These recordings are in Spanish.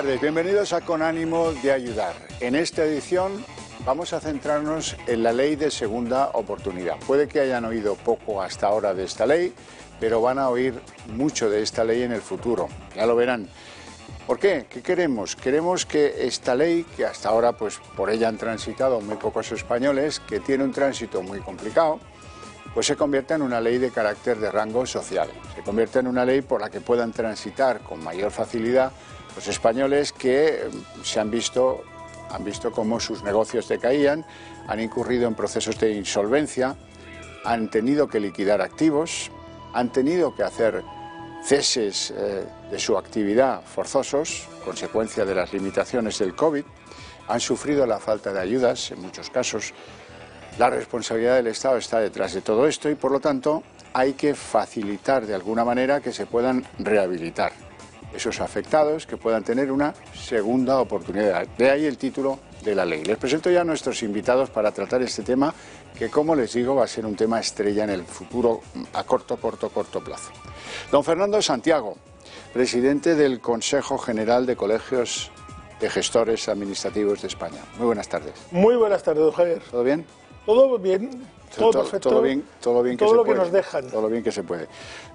tardes, bienvenidos a Con ánimo de ayudar. En esta edición vamos a centrarnos en la ley de segunda oportunidad. Puede que hayan oído poco hasta ahora de esta ley, pero van a oír mucho de esta ley en el futuro, ya lo verán. ¿Por qué? ¿Qué queremos? Queremos que esta ley, que hasta ahora pues por ella han transitado muy pocos españoles, que tiene un tránsito muy complicado, pues se convierta en una ley de carácter de rango social. Se convierta en una ley por la que puedan transitar con mayor facilidad los españoles que han visto cómo sus negocios decaían, han incurrido en procesos de insolvencia, han tenido que liquidar activos, han tenido que hacer ceses de su actividad forzosos, consecuencia de las limitaciones del COVID, han sufrido la falta de ayudas en muchos casos. La responsabilidad del Estado está detrás de todo esto y, por lo tanto, hay que facilitar de alguna manera que se puedan rehabilitar esos afectados, que puedan tener una segunda oportunidad. De ahí el título de la ley. Les presento ya a nuestros invitados para tratar este tema, que, como les digo, va a ser un tema estrella en el futuro a corto plazo. Don Fernando Santiago, presidente del Consejo General de Colegios de Gestores Administrativos de España. Muy buenas tardes. Muy buenas tardes, don Javier. ¿Todo bien? Todo bien, todo perfecto. Todo bien que todo se lo puede. Que nos dejan. Todo lo bien que se puede.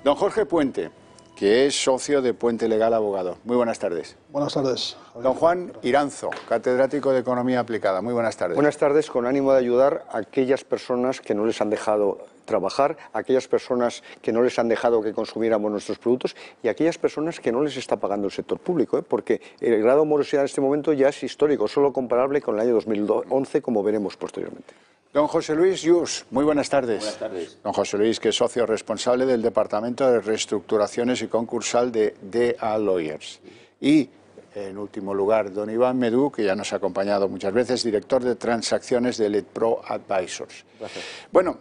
Don Jorge Puente, que es socio de Puente Legal Abogado. Muy buenas tardes. Buenas tardes. Don Juan Iranzo, catedrático de Economía Aplicada. Muy buenas tardes. Buenas tardes, con ánimo de ayudar a aquellas personas que no les han dejado trabajar, a aquellas personas que no les han dejado que consumiéramos nuestros productos y a aquellas personas que no les está pagando el sector público, porque el grado de morosidad en este momento ya es histórico, solo comparable con el año 2011, como veremos posteriormente. Don José Luis Yus, muy buenas tardes. Buenas tardes. Don José Luis, que es socio responsable del Departamento de Reestructuraciones y Concursal de DA Lawyers. Y, en último lugar, don Iván Medú, que ya nos ha acompañado muchas veces, director de transacciones de LeadPro Advisors. Gracias. Bueno,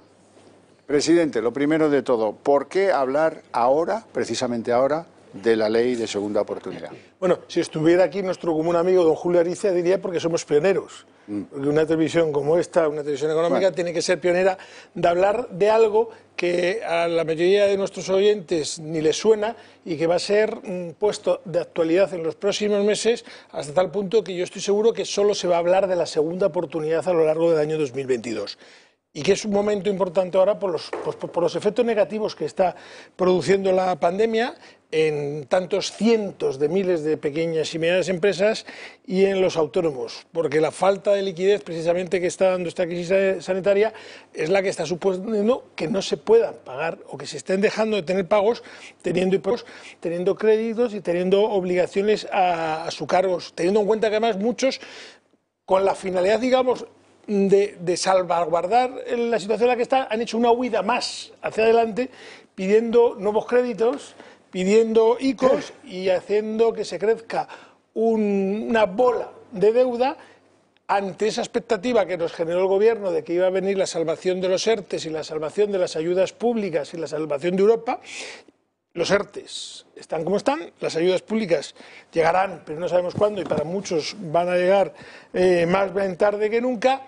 presidente, lo primero de todo, ¿por qué hablar ahora, precisamente ahora, de la ley de segunda oportunidad? Bueno, si estuviera aquí nuestro común amigo don Julio Ariza, diría porque somos pioneros. Porque una televisión como esta, una televisión económica, tiene que ser pionera de hablar de algo que a la mayoría de nuestros oyentes ni les suena y que va a ser puesto de actualidad en los próximos meses, hasta tal punto que yo estoy seguro que solo se va a hablar de la segunda oportunidad a lo largo del año 2022. Y que es un momento importante ahora por los efectos negativos que está produciendo la pandemia en tantos cientos de miles de pequeñas y medianas empresas y en los autónomos, porque la falta de liquidez precisamente que está dando esta crisis sanitaria es la que está suponiendo que no se puedan pagar o que se estén dejando de tener pagos, teniendo créditos y teniendo obligaciones a su cargo, teniendo en cuenta que además muchos, con la finalidad, digamos, de salvaguardar la situación en la que está, han hecho una huida más hacia adelante pidiendo nuevos créditos, pidiendo ICOs y haciendo que se crezca una bola de deuda ante esa expectativa que nos generó el gobierno de que iba a venir la salvación de los ERTEs y la salvación de las ayudas públicas y la salvación de Europa. Los ERTEs están como están, las ayudas públicas llegarán, pero no sabemos cuándo, y para muchos van a llegar más bien tarde que nunca,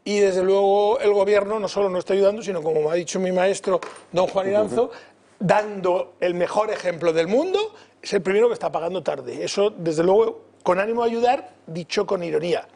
y desde luego el gobierno no solo no está ayudando, sino, como me ha dicho mi maestro don Juan Iranzo, dando el mejor ejemplo del mundo, es el primero que está pagando tarde. Eso, desde luego, con ánimo de ayudar, dicho con ironía.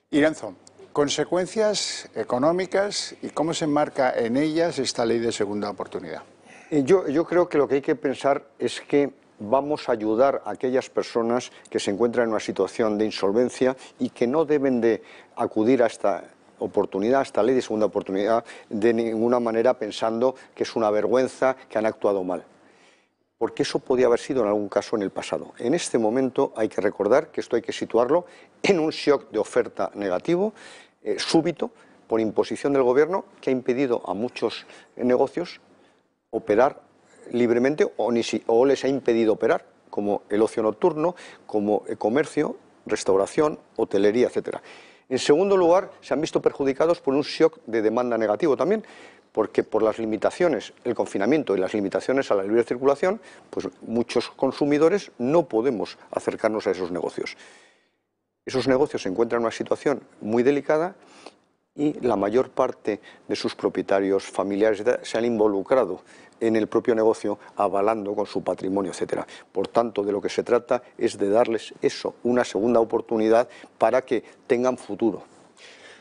Iranzo, consecuencias económicas y cómo se enmarca en ellas esta ley de segunda oportunidad. Yo creo que lo que hay que pensar es que vamos a ayudar a aquellas personas que se encuentran en una situación de insolvencia y que no deben de acudir a esta oportunidad, a esta ley de segunda oportunidad, de ninguna manera pensando que es una vergüenza, que han actuado mal. Porque eso podía haber sido en algún caso en el pasado. En este momento hay que recordar que esto hay que situarlo en un shock de oferta negativo, súbito, por imposición del gobierno, que ha impedido a muchos negocios operar libremente o les ha impedido operar, como el ocio nocturno, como el comercio, restauración, hotelería, etcétera. En segundo lugar, se han visto perjudicados por un shock de demanda negativo también, porque por las limitaciones, el confinamiento y las limitaciones a la libre circulación, pues muchos consumidores no podemos acercarnos a esos negocios. Esos negocios se encuentran en una situación muy delicada y la mayor parte de sus propietarios familiares se han involucrado en el propio negocio, avalando con su patrimonio, etcétera. Por tanto, de lo que se trata es de darles eso, una segunda oportunidad para que tengan futuro.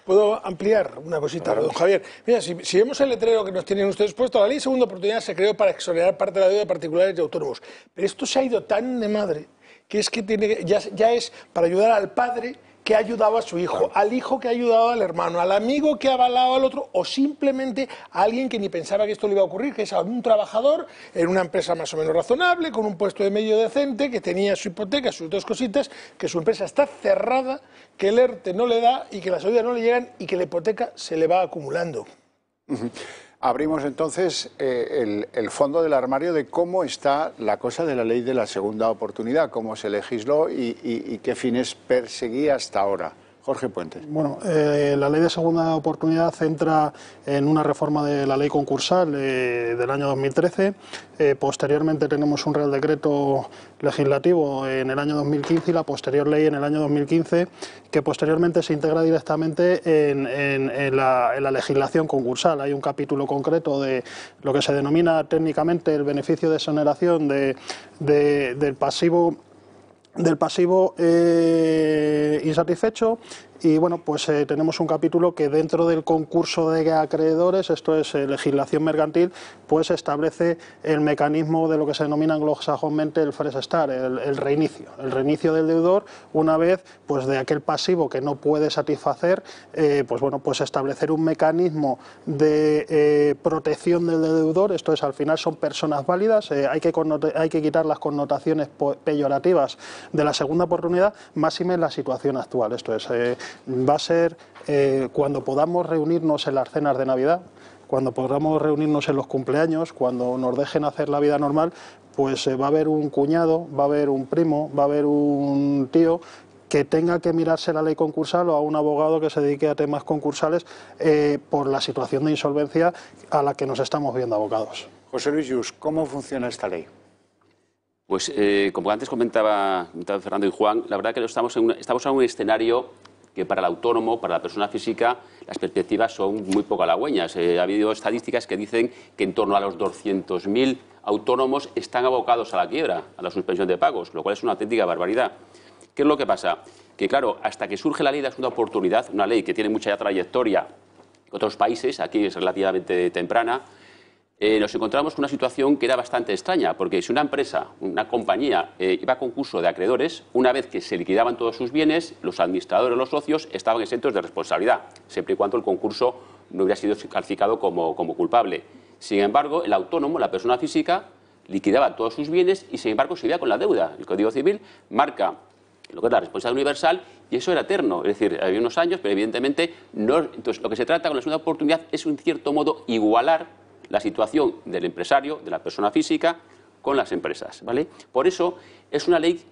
¿Puedo ampliar una cosita, don Javier? Mira, si vemos el letrero que nos tienen ustedes puesto, la ley de segunda oportunidad se creó para exonerar parte de la deuda de particulares y autónomos. Pero esto se ha ido tan de madre que es que ya es para ayudar al padre que ha ayudado a su hijo, al hijo que ha ayudado al hermano, al amigo que ha avalado al otro, o simplemente a alguien que ni pensaba que esto le iba a ocurrir, que es a un trabajador en una empresa más o menos razonable, con un puesto de medio decente, que tenía su hipoteca, sus dos cositas, que su empresa está cerrada, que el ERTE no le da y que las ayudas no le llegan y que la hipoteca se le va acumulando. Abrimos entonces el fondo del armario de cómo está la cosa de la ley de la segunda oportunidad, cómo se legisló y qué fines perseguía hasta ahora. Jorge Puente. Bueno, la ley de segunda oportunidad centra en una reforma de la ley concursal del año 2013. Posteriormente tenemos un Real Decreto legislativo en el año 2015 y la posterior ley en el año 2015, que posteriormente se integra directamente en la legislación concursal. Hay un capítulo concreto de lo que se denomina técnicamente el beneficio de exoneración del pasivo insatisfecho. Y bueno, pues tenemos un capítulo que dentro del concurso de acreedores, esto es legislación mercantil, pues establece el mecanismo de lo que se denomina anglosajonmente el fresh start, el reinicio del deudor una vez pues de aquel pasivo que no puede satisfacer, pues bueno, pues establecer un mecanismo de protección del deudor. Esto es, al final son personas válidas, hay que quitar las connotaciones peyorativas de la segunda oportunidad, máxime en la situación actual. Esto es, va a ser cuando podamos reunirnos en las cenas de Navidad, cuando podamos reunirnos en los cumpleaños, cuando nos dejen hacer la vida normal, pues va a haber un cuñado, va a haber un primo, va a haber un tío que tenga que mirarse la ley concursal, o a un abogado que se dedique a temas concursales por la situación de insolvencia a la que nos estamos viendo abocados. José Luis Lluch, ¿cómo funciona esta ley? Pues como antes comentaba Fernando y Juan, la verdad que estamos en un escenario que para el autónomo, para la persona física, las perspectivas son muy poco halagüeñas. Ha habido estadísticas que dicen que en torno a los 200.000 autónomos están abocados a la quiebra, a la suspensión de pagos, lo cual es una auténtica barbaridad. ¿Qué es lo que pasa? Que claro, hasta que surge la ley de la segunda oportunidad, una ley que tiene mucha ya trayectoria en otros países, aquí es relativamente temprana, nos encontramos con una situación que era bastante extraña, porque si una empresa, una compañía, iba a concurso de acreedores, una vez que se liquidaban todos sus bienes, los administradores, los socios, estaban exentos de responsabilidad, siempre y cuando el concurso no hubiera sido calificado como culpable. Sin embargo, el autónomo, la persona física, liquidaba todos sus bienes y, sin embargo, seguía con la deuda. El Código Civil marca lo que es la responsabilidad universal y eso era eterno. Es decir, había unos años, pero evidentemente no. Entonces, lo que se trata con la segunda oportunidad es, en cierto modo, igualar la situación del empresario, de la persona física, con las empresas, ¿vale? Por eso es una ley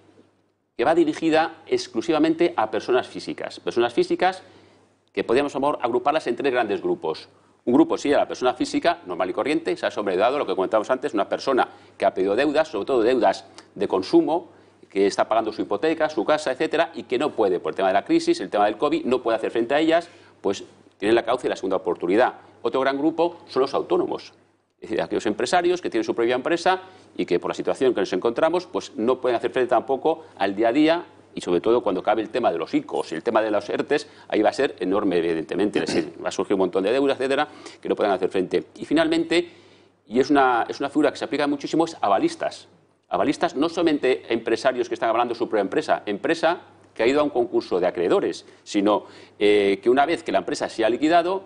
que va dirigida exclusivamente a personas físicas que podríamos agruparlas en tres grandes grupos. Un grupo sí a la persona física, normal y corriente, se ha sobredado, lo que comentábamos antes, una persona que ha pedido deudas, sobre todo deudas de consumo, que está pagando su hipoteca, su casa, etcétera, y que no puede, por el tema de la crisis, el tema del COVID, no puede hacer frente a ellas, pues tienen la cauce de la segunda oportunidad. Otro gran grupo son los autónomos, es decir, aquellos empresarios que tienen su propia empresa y que por la situación que nos encontramos pues no pueden hacer frente tampoco al día a día, y sobre todo cuando cabe el tema de los ICOs y el tema de los ERTES, ahí va a ser enorme, evidentemente, es decir, va a surgir un montón de deudas, etcétera, que no pueden hacer frente. Y finalmente, y es una figura que se aplica muchísimo, es avalistas. Avalistas no solamente empresarios que están avalando su propia empresa que ha ido a un concurso de acreedores, sino que una vez que la empresa se ha liquidado,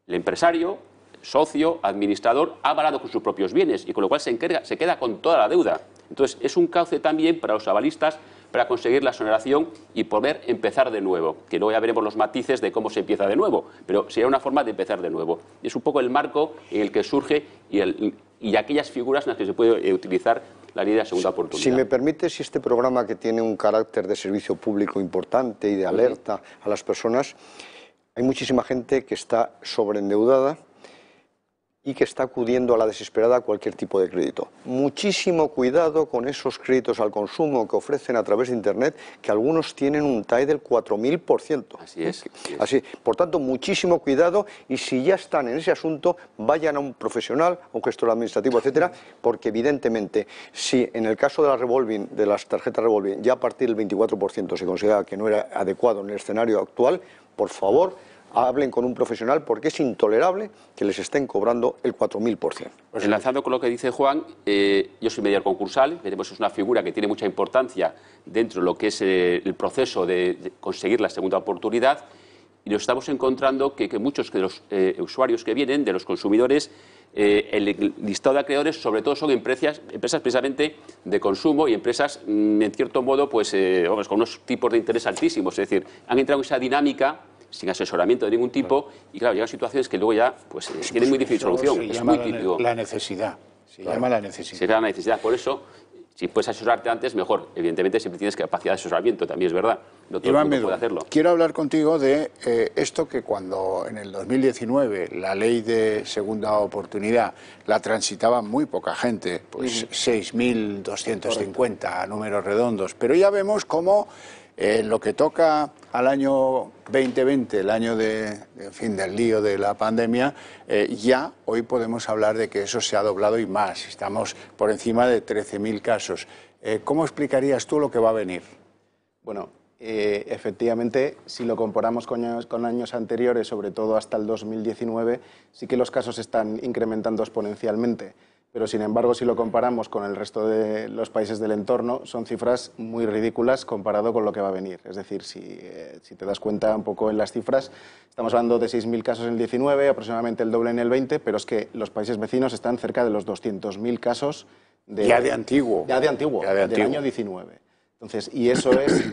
el empresario, socio, administrador, ha avalado con sus propios bienes y con lo cual se queda con toda la deuda. Entonces, es un cauce también para los avalistas para conseguir la exoneración y poder empezar de nuevo, que luego ya veremos los matices de cómo se empieza de nuevo, pero sería una forma de empezar de nuevo. Es un poco el marco en el que surge y aquellas figuras en las que se puede utilizar la ley de la segunda oportunidad. Si me permite, si este programa, que tiene un carácter de servicio público importante y de alerta a las personas, hay muchísima gente que está sobreendeudada y que está acudiendo a la desesperada a cualquier tipo de crédito. Muchísimo cuidado con esos créditos al consumo que ofrecen a través de Internet, que algunos tienen un TAE del 4000%. Así es. Así, por tanto, muchísimo cuidado, y si ya están en ese asunto, vayan a un profesional, a un gestor administrativo, etcétera, porque evidentemente, si en el caso de la revolving, de las tarjetas revolving, ya a partir del 24% se considera que no era adecuado en el escenario actual, por favor, hablen con un profesional, porque es intolerable que les estén cobrando el 4000%. Pues enlazando con lo que dice Juan, yo soy mediador concursal, veremos, es una figura que tiene mucha importancia dentro de lo que es el proceso de conseguir la segunda oportunidad, y nos estamos encontrando que muchos de los usuarios que vienen, de los consumidores, el listado de acreedores sobre todo son empresas precisamente de consumo y empresas, en cierto modo, pues con unos tipos de interés altísimos, es decir, han entrado en esa dinámica sin asesoramiento de ningún tipo, y claro, llegan situaciones que luego ya pues tienen muy difícil solución. Se es llama muy típico. la necesidad. Se llama la necesidad. Se llama la necesidad. Por eso, si puedes asesorarte antes, mejor. Evidentemente, siempre tienes capacidad de asesoramiento, también es verdad. No todo el mundo puede hacerlo. Quiero hablar contigo de esto que cuando en el 2019 la ley de segunda oportunidad la transitaba muy poca gente, pues 6.250 a números redondos, pero ya vemos cómo lo que toca al año 2020, el año del lío de la pandemia, ya hoy podemos hablar de que eso se ha doblado y más. Estamos por encima de 13.000 casos. ¿Cómo explicarías tú lo que va a venir? Bueno, efectivamente, si lo comparamos con años anteriores, sobre todo hasta el 2019, sí que los casos están incrementando exponencialmente. Pero, sin embargo, si lo comparamos con el resto de los países del entorno, son cifras muy ridículas comparado con lo que va a venir. Es decir, si te das cuenta un poco en las cifras, estamos hablando de 6.000 casos en el 19, aproximadamente el doble en el 20, pero es que los países vecinos están cerca de los 200.000 casos del año 19. Entonces, y eso es,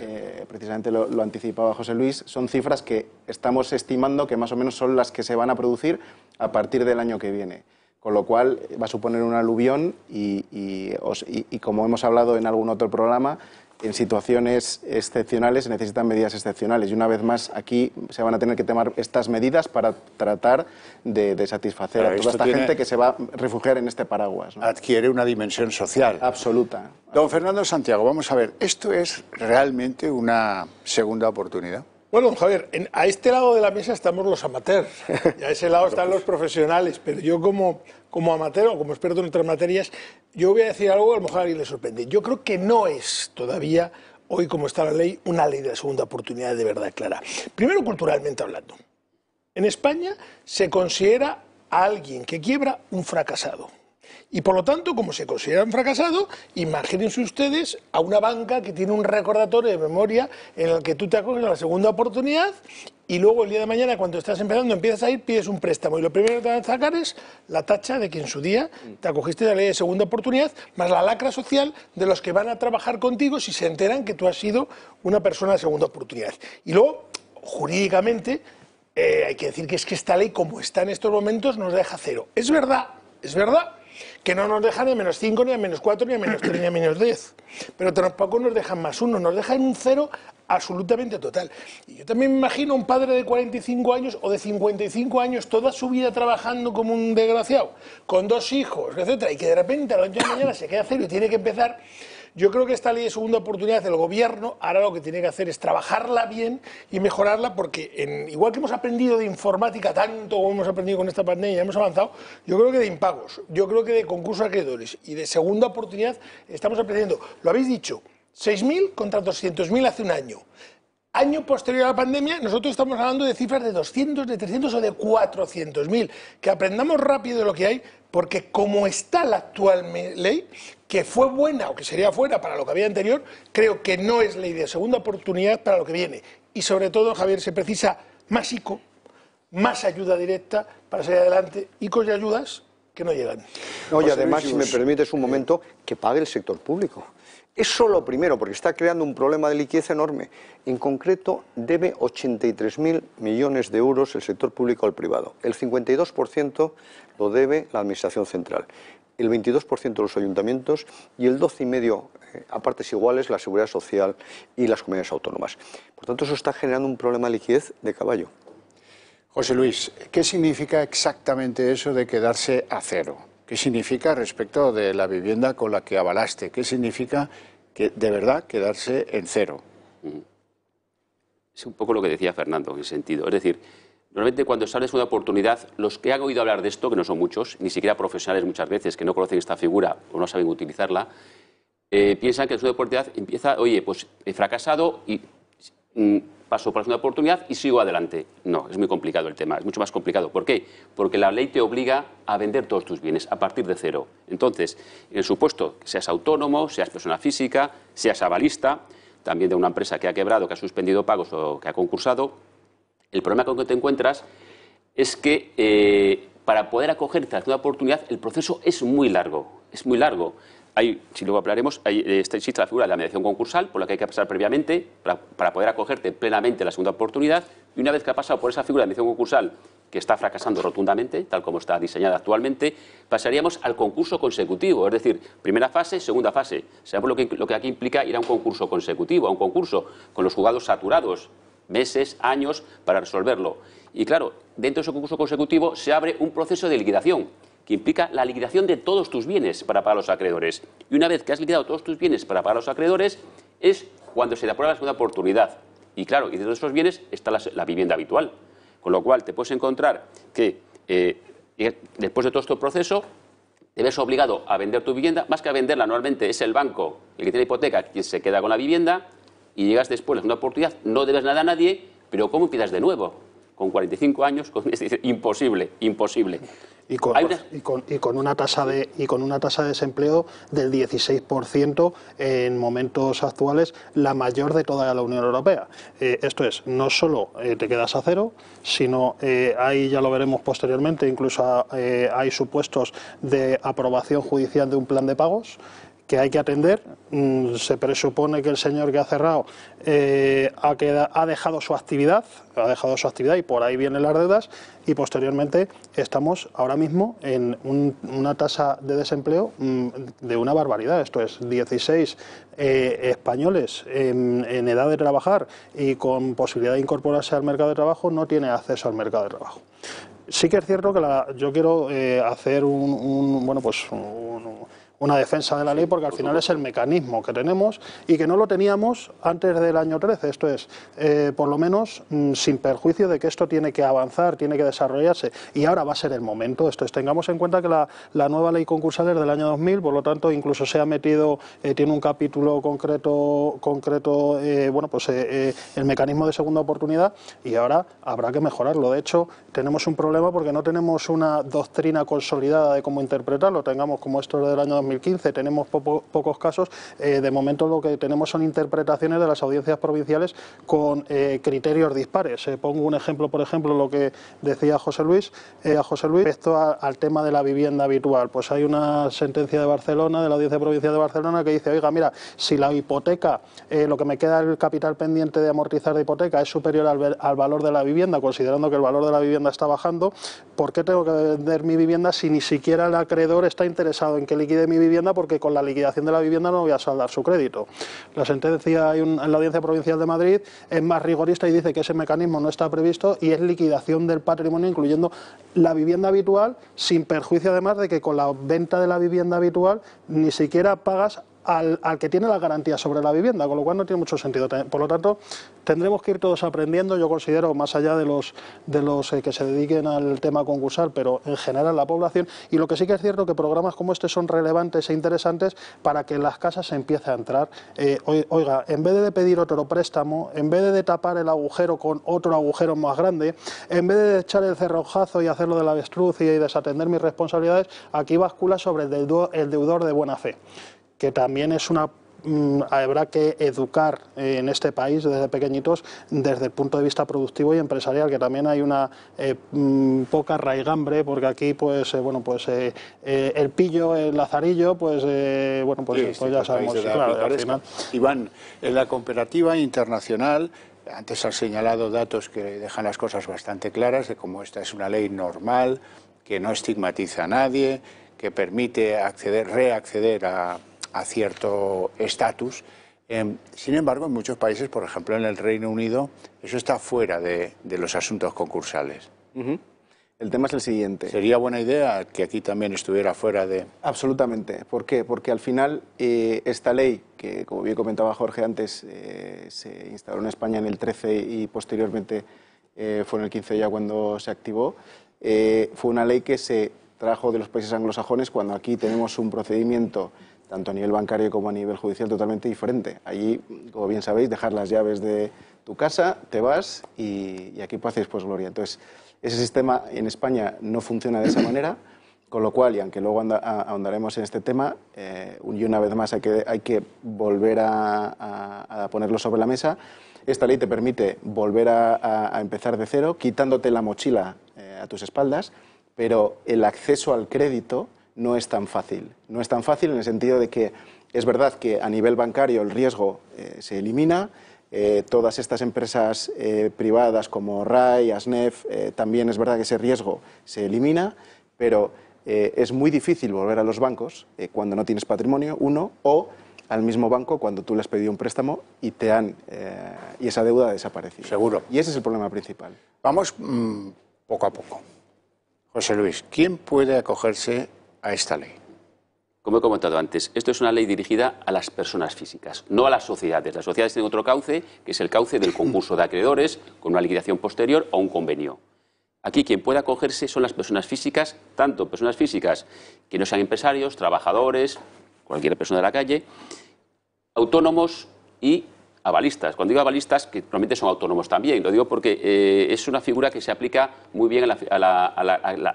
precisamente lo anticipaba José Luis, son cifras que estamos estimando que más o menos son las que se van a producir a partir del año que viene. Con lo cual va a suponer un aluvión y como hemos hablado en algún otro programa, en situaciones excepcionales se necesitan medidas excepcionales. Y una vez más aquí se van a tener que tomar estas medidas para tratar de satisfacer a toda esta gente que se va a refugiar en este paraguas, ¿no? Adquiere una dimensión social. Absoluta. Don Fernando Santiago, vamos a ver, ¿esto es realmente una segunda oportunidad? Bueno, don Javier, a este lado de la mesa estamos los amateurs, y a ese lado están los profesionales, pero yo como amateur o como experto en otras materias, yo voy a decir algo que a lo mejor a alguien le sorprende. Yo creo que no es todavía, hoy como está la ley, una ley de segunda oportunidad de verdad clara. Primero, culturalmente hablando. En España se considera a alguien que quiebra un fracasado. Y por lo tanto, como se considera un fracasado, imagínense ustedes a una banca que tiene un recordatorio de memoria en el que tú te acoges a la segunda oportunidad y luego el día de mañana, cuando estás empezando, empiezas a ir, pides un préstamo y lo primero que te van a sacar es la tacha de que en su día te acogiste a la ley de segunda oportunidad, más la lacra social de los que van a trabajar contigo si se enteran que tú has sido una persona de segunda oportunidad. Y luego, jurídicamente, hay que decir que es que esta ley, como está en estos momentos, nos deja cero. Es verdad que no nos dejan ni a -5, ni a -4, ni a -3, ni a -10. Pero tampoco nos dejan +1, nos dejan un cero absolutamente total. Y yo también me imagino a un padre de 45 años o de 55 años, toda su vida trabajando como un desgraciado, con 2 hijos, etcétera, y que de repente a la noche de mañana se queda cero y tiene que empezar. Yo creo que esta ley de segunda oportunidad del gobierno ahora lo que tiene que hacer es trabajarla bien y mejorarla, porque igual que hemos aprendido de informática tanto como hemos aprendido con esta pandemia, hemos avanzado, yo creo que de impagos, yo creo que de concurso de acreedores y de segunda oportunidad estamos aprendiendo. Lo habéis dicho, 6.000 contra 200.000 hace un año. Año posterior a la pandemia, nosotros estamos hablando de cifras de 200, de 300 o de 400.000. Que aprendamos rápido de lo que hay, porque como está la actual ley, que fue buena o que sería buena para lo que había anterior, creo que no es ley de segunda oportunidad para lo que viene. Y sobre todo, Javier, se precisa más ICO, más ayuda directa para salir adelante, ICOs y ayudas que no llegan. No, y además, si me permites un momento, que pague el sector público. Eso lo primero, porque está creando un problema de liquidez enorme. En concreto, debe 83.000 millones de euros el sector público al privado. El 52% lo debe la Administración Central, el 22% los ayuntamientos y el 12,5% a partes iguales la Seguridad Social y las comunidades autónomas. Por tanto, eso está generando un problema de liquidez de caballo. José Luis, ¿qué significa exactamente eso de quedarse a cero? ¿Qué significa respecto de la vivienda con la que avalaste? ¿Qué significa que de verdad quedarse en cero? Es un poco lo que decía Fernando en ese sentido. Es decir, normalmente cuando se habla de segunda oportunidad, los que han oído hablar de esto, que no son muchos, ni siquiera profesionales muchas veces, que no conocen esta figura o no saben utilizarla, piensan que la segunda oportunidad empieza, oye, pues he fracasado y paso por la segunda oportunidad y sigo adelante. No, es muy complicado el tema, es mucho más complicado. ¿Por qué? Porque la ley te obliga a vender todos tus bienes a partir de cero. Entonces, en el supuesto que seas autónomo, seas persona física, seas avalista, también de una empresa que ha quebrado, que ha suspendido pagos o que ha concursado, el problema con que te encuentras es que para poder acogerte a la segunda oportunidad el proceso es muy largo, es muy largo. Si luego hablaremos, existe la figura de la mediación concursal, por la que hay que pasar previamente para poder acogerte plenamente a la segunda oportunidad, y una vez que ha pasado por esa figura de mediación concursal, que está fracasando rotundamente, tal como está diseñada actualmente, pasaríamos al concurso consecutivo, es decir, primera fase, segunda fase. Sabemos lo que aquí implica ir a un concurso consecutivo, a un concurso con los juzgados saturados, meses, años, para resolverlo. Y claro, dentro de ese concurso consecutivo se abre un proceso de liquidación, que implica la liquidación de todos tus bienes para pagar a los acreedores. Y una vez que has liquidado todos tus bienes para pagar a los acreedores, es cuando se te aprueba la segunda oportunidad. Y claro, y dentro de esos bienes está la vivienda habitual. Con lo cual te puedes encontrar que después de todo este proceso te ves obligado a vender tu vivienda. Más que a venderla, normalmente es el banco, el que tiene hipoteca, quien se queda con la vivienda, y llegas después de la segunda oportunidad, no debes nada a nadie, pero ¿cómo empiezas de nuevo? Con 45 años, es decir, imposible, imposible. Y con una tasa de desempleo del 16% en momentos actuales, la mayor de toda la Unión Europea. Esto es, no solo te quedas a cero, sino ahí ya lo veremos posteriormente, incluso hay supuestos de aprobación judicial de un plan de pagos que hay que atender. Se presupone que el señor que ha cerrado ha dejado su actividad y por ahí vienen las deudas, y posteriormente estamos ahora mismo en una tasa de desempleo de una barbaridad. Esto es, 16 españoles en edad de trabajar y con posibilidad de incorporarse al mercado de trabajo no tiene acceso al mercado de trabajo. Sí que es cierto que yo quiero hacer una defensa de la ley, porque al final es el mecanismo que tenemos y que no lo teníamos antes del año 13. Esto es, por lo menos sin perjuicio de que esto tiene que avanzar, tiene que desarrollarse, y ahora va a ser el momento. Esto es, tengamos en cuenta que la nueva ley concursal es del año 2000, por lo tanto incluso se ha metido, tiene un capítulo concreto el mecanismo de segunda oportunidad, y ahora habrá que mejorarlo. De hecho, tenemos un problema porque no tenemos una doctrina consolidada de cómo interpretarlo. Tengamos como esto del año 2015, tenemos pocos casos. De momento lo que tenemos son interpretaciones de las audiencias provinciales con criterios dispares. Pongo un ejemplo, por ejemplo, lo que decía José Luis, respecto al tema de la vivienda habitual. Pues hay una sentencia de Barcelona, de la Audiencia Provincial de Barcelona, que dice, oiga, mira, si la hipoteca, lo que me queda el capital pendiente de amortizar de hipoteca es superior al valor de la vivienda, considerando que el valor de la vivienda está bajando, ¿por qué tengo que vender mi vivienda si ni siquiera el acreedor está interesado en que liquide mi vivienda, porque con la liquidación de la vivienda no voy a saldar su crédito? La sentencia en la Audiencia Provincial de Madrid es más rigorista y dice que ese mecanismo no está previsto, y es liquidación del patrimonio, incluyendo la vivienda habitual, sin perjuicio además de que con la venta de la vivienda habitual ni siquiera pagas al que tiene la garantía sobre la vivienda, con lo cual no tiene mucho sentido. Por lo tanto, tendremos que ir todos aprendiendo. Yo considero, más allá de los que se dediquen al tema concursal, pero en general la población, y lo que sí que es cierto, que programas como este son relevantes e interesantes para que en las casas se empiece a entrar. Oiga, en vez de pedir otro préstamo, en vez de tapar el agujero con otro agujero más grande, en vez de echar el cerrojazo y hacerlo de la avestruz y desatender mis responsabilidades, aquí bascula sobre el deudor de buena fe, que también es habrá que educar en este país desde pequeñitos, desde el punto de vista productivo y empresarial, que también hay una poca raigambre, porque aquí el pillo, el lazarillo, ya sabemos. Claro, al final. Iván, en la comparativa internacional, antes has señalado datos que dejan las cosas bastante claras, de cómo esta es una ley normal, que no estigmatiza a nadie, que permite reacceder a cierto estatus. Sin embargo, en muchos países, por ejemplo en el Reino Unido, eso está fuera de los asuntos concursales. El tema es el siguiente. Sería buena idea que aquí también estuviera fuera de... Absolutamente. ¿Por qué? Porque al final esta ley, que como bien comentaba Jorge antes, se instauró en España en el 13 y posteriormente fue en el 15 ya cuando se activó, fue una ley que se trajo de los países anglosajones cuando aquí tenemos un procedimiento tanto a nivel bancario como a nivel judicial totalmente diferente. Allí, como bien sabéis, dejar las llaves de tu casa, te vas y aquí haces pues gloria. Entonces, ese sistema en España no funciona de esa manera, con lo cual, y aunque luego ahondaremos en este tema, y una vez más hay que volver a ponerlo sobre la mesa. Esta ley te permite volver a empezar de cero, quitándote la mochila a tus espaldas, pero el acceso al crédito no es tan fácil. No es tan fácil en el sentido de que es verdad que a nivel bancario el riesgo se elimina. Todas estas empresas privadas como RAI, ASNEF, también es verdad que ese riesgo se elimina, pero es muy difícil volver a los bancos cuando no tienes patrimonio, o al mismo banco cuando tú le has pedido un préstamo y y esa deuda ha desaparecido. Seguro. Y ese es el problema principal. Vamos poco a poco. José Luis, ¿quién puede acogerse a esta ley? Como he comentado antes, esto es una ley dirigida a las personas físicas, no a las sociedades. Las sociedades tienen otro cauce, que es el cauce del concurso de acreedores con una liquidación posterior o un convenio. Aquí quien puede acogerse son las personas físicas, tanto personas físicas que no sean empresarios, trabajadores, cualquier persona de la calle, autónomos y avalistas. Cuando digo avalistas, que probablemente son autónomos también, lo digo porque es una figura que se aplica muy bien a la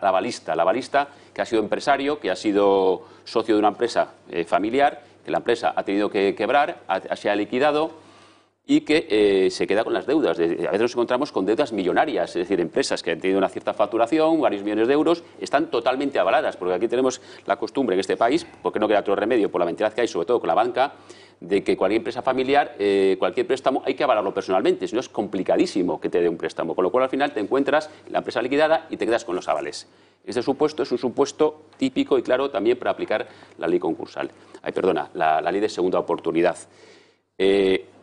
avalista. La avalista que ha sido empresario, que ha sido socio de una empresa familiar, que la empresa ha tenido que quebrar, se ha liquidado y que se queda con las deudas. A veces nos encontramos con deudas millonarias, es decir, empresas que han tenido una cierta facturación, varios millones de euros, están totalmente avaladas, porque aquí tenemos la costumbre en este país, porque no queda otro remedio por la mentira que hay, sobre todo con la banca, de que cualquier empresa familiar, cualquier préstamo, hay que avalarlo personalmente, si no es complicadísimo que te dé un préstamo, con lo cual al final te encuentras la empresa liquidada y te quedas con los avales. Este supuesto es un supuesto típico y claro también para aplicar la ley concursal. La ley de segunda oportunidad.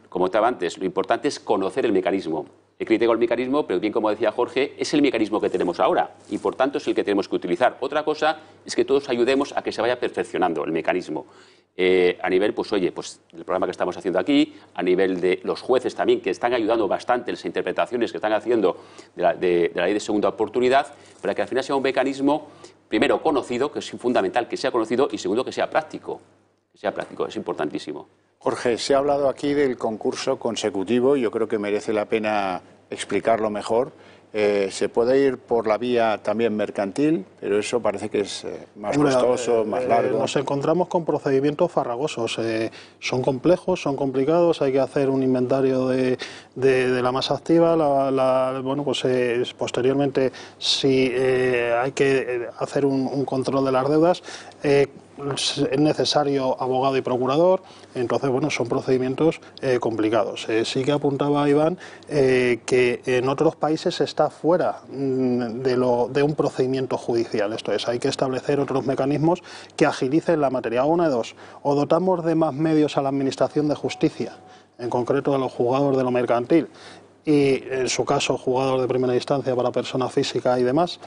Como estaba antes, lo importante es conocer el mecanismo. He criticado el mecanismo, pero bien como decía Jorge, es el mecanismo que tenemos ahora y por tanto es el que tenemos que utilizar. Otra cosa es que todos ayudemos a que se vaya perfeccionando el mecanismo. A nivel, del programa que estamos haciendo aquí, a nivel de los jueces también, que están ayudando bastante en las interpretaciones que están haciendo de la ley de segunda oportunidad, para que al final sea un mecanismo, primero, conocido, que es fundamental que sea conocido, y segundo, que sea práctico. Que sea práctico, es importantísimo. Jorge, se ha hablado aquí del concurso consecutivo, yo creo que merece la pena explicarlo mejor. Se puede ir por la vía también mercantil, pero eso parece que es más costoso, más largo. Nos encontramos con procedimientos farragosos. Son complejos, son complicados, hay que hacer un inventario de la masa activa. Posteriormente, si hay que hacer un control de las deudas, es necesario abogado y procurador, entonces son procedimientos complicados. Sí que apuntaba Iván que en otros países se está fuera de un procedimiento judicial, esto es, hay que establecer otros mecanismos que agilicen la materia. Una de dos, o dotamos de más medios a la administración de justicia, en concreto a los juzgados de lo mercantil, y en su caso juzgados de primera instancia para persona física y demás,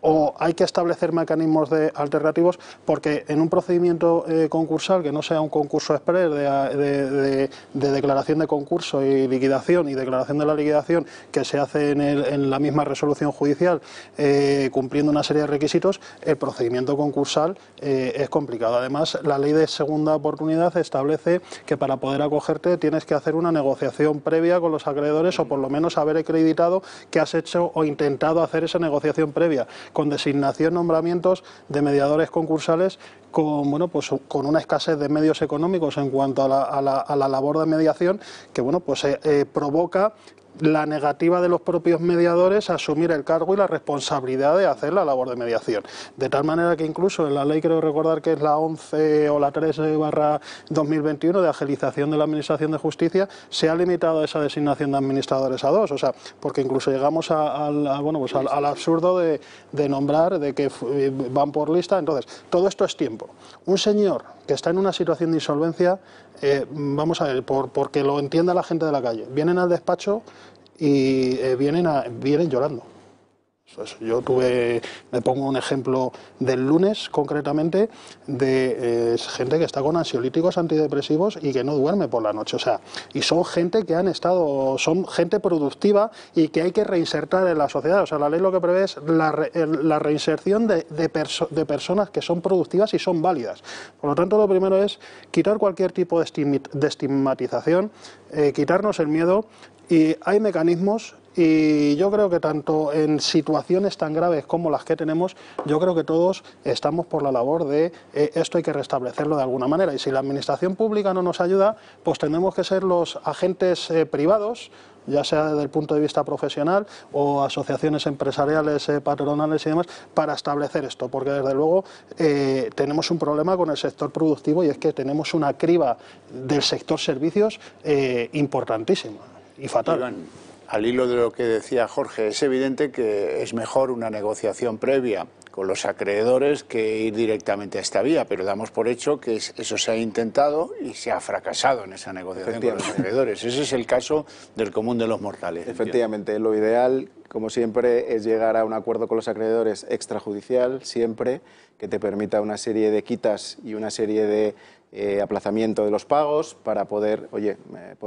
o hay que establecer mecanismos alternativos, porque en un procedimiento concursal que no sea un concurso exprés de declaración de concurso y liquidación y declaración de la liquidación que se hace en la misma resolución judicial cumpliendo una serie de requisitos, el procedimiento concursal es complicado. Además, la ley de segunda oportunidad establece que para poder acogerte tienes que hacer una negociación previa con los acreedores o por lo menos haber acreditado que has hecho o intentado hacer esa negociación previa, con designación, nombramientos de mediadores concursales con una escasez de medios económicos en cuanto a la labor de mediación que provoca la negativa de los propios mediadores a asumir el cargo y la responsabilidad de hacer la labor de mediación. De tal manera que incluso en la ley, creo recordar que es la 11 o la 13/2021 de agilización de la Administración de Justicia, se ha limitado esa designación de administradores a 2, o sea, porque incluso llegamos al absurdo de nombrar, de que van por lista. Entonces, todo esto es tiempo. Un señor que está en una situación de insolvencia, vamos a ver, porque lo entienda la gente de la calle, vienen al despacho y vienen llorando. Yo me pongo un ejemplo del lunes concretamente de gente que está con ansiolíticos antidepresivos y que no duerme por la noche, o sea, y son gente que son gente productiva y que hay que reinsertar en la sociedad, o sea, la ley lo que prevé es la reinserción de personas que son productivas y son válidas. Por lo tanto, lo primero es quitar cualquier tipo de estigmatización, quitarnos el miedo, y hay mecanismos. Y yo creo que tanto en situaciones tan graves como las que tenemos, yo creo que todos estamos por la labor de esto hay que restablecerlo de alguna manera. Y si la administración pública no nos ayuda, pues tenemos que ser los agentes privados, ya sea desde el punto de vista profesional o asociaciones empresariales, patronales y demás, para establecer esto. Porque desde luego tenemos un problema con el sector productivo y es que tenemos una criba del sector servicios importantísima y fatal. Iván, al hilo de lo que decía Jorge, es evidente que es mejor una negociación previa con los acreedores que ir directamente a esta vía, pero damos por hecho que eso se ha intentado y se ha fracasado en esa negociación con los acreedores. Ese es el caso del común de los mortales. Efectivamente, lo ideal, como siempre, es llegar a un acuerdo con los acreedores extrajudicial, siempre, que te permita una serie de quitas y una serie de aplazamiento de los pagos para poder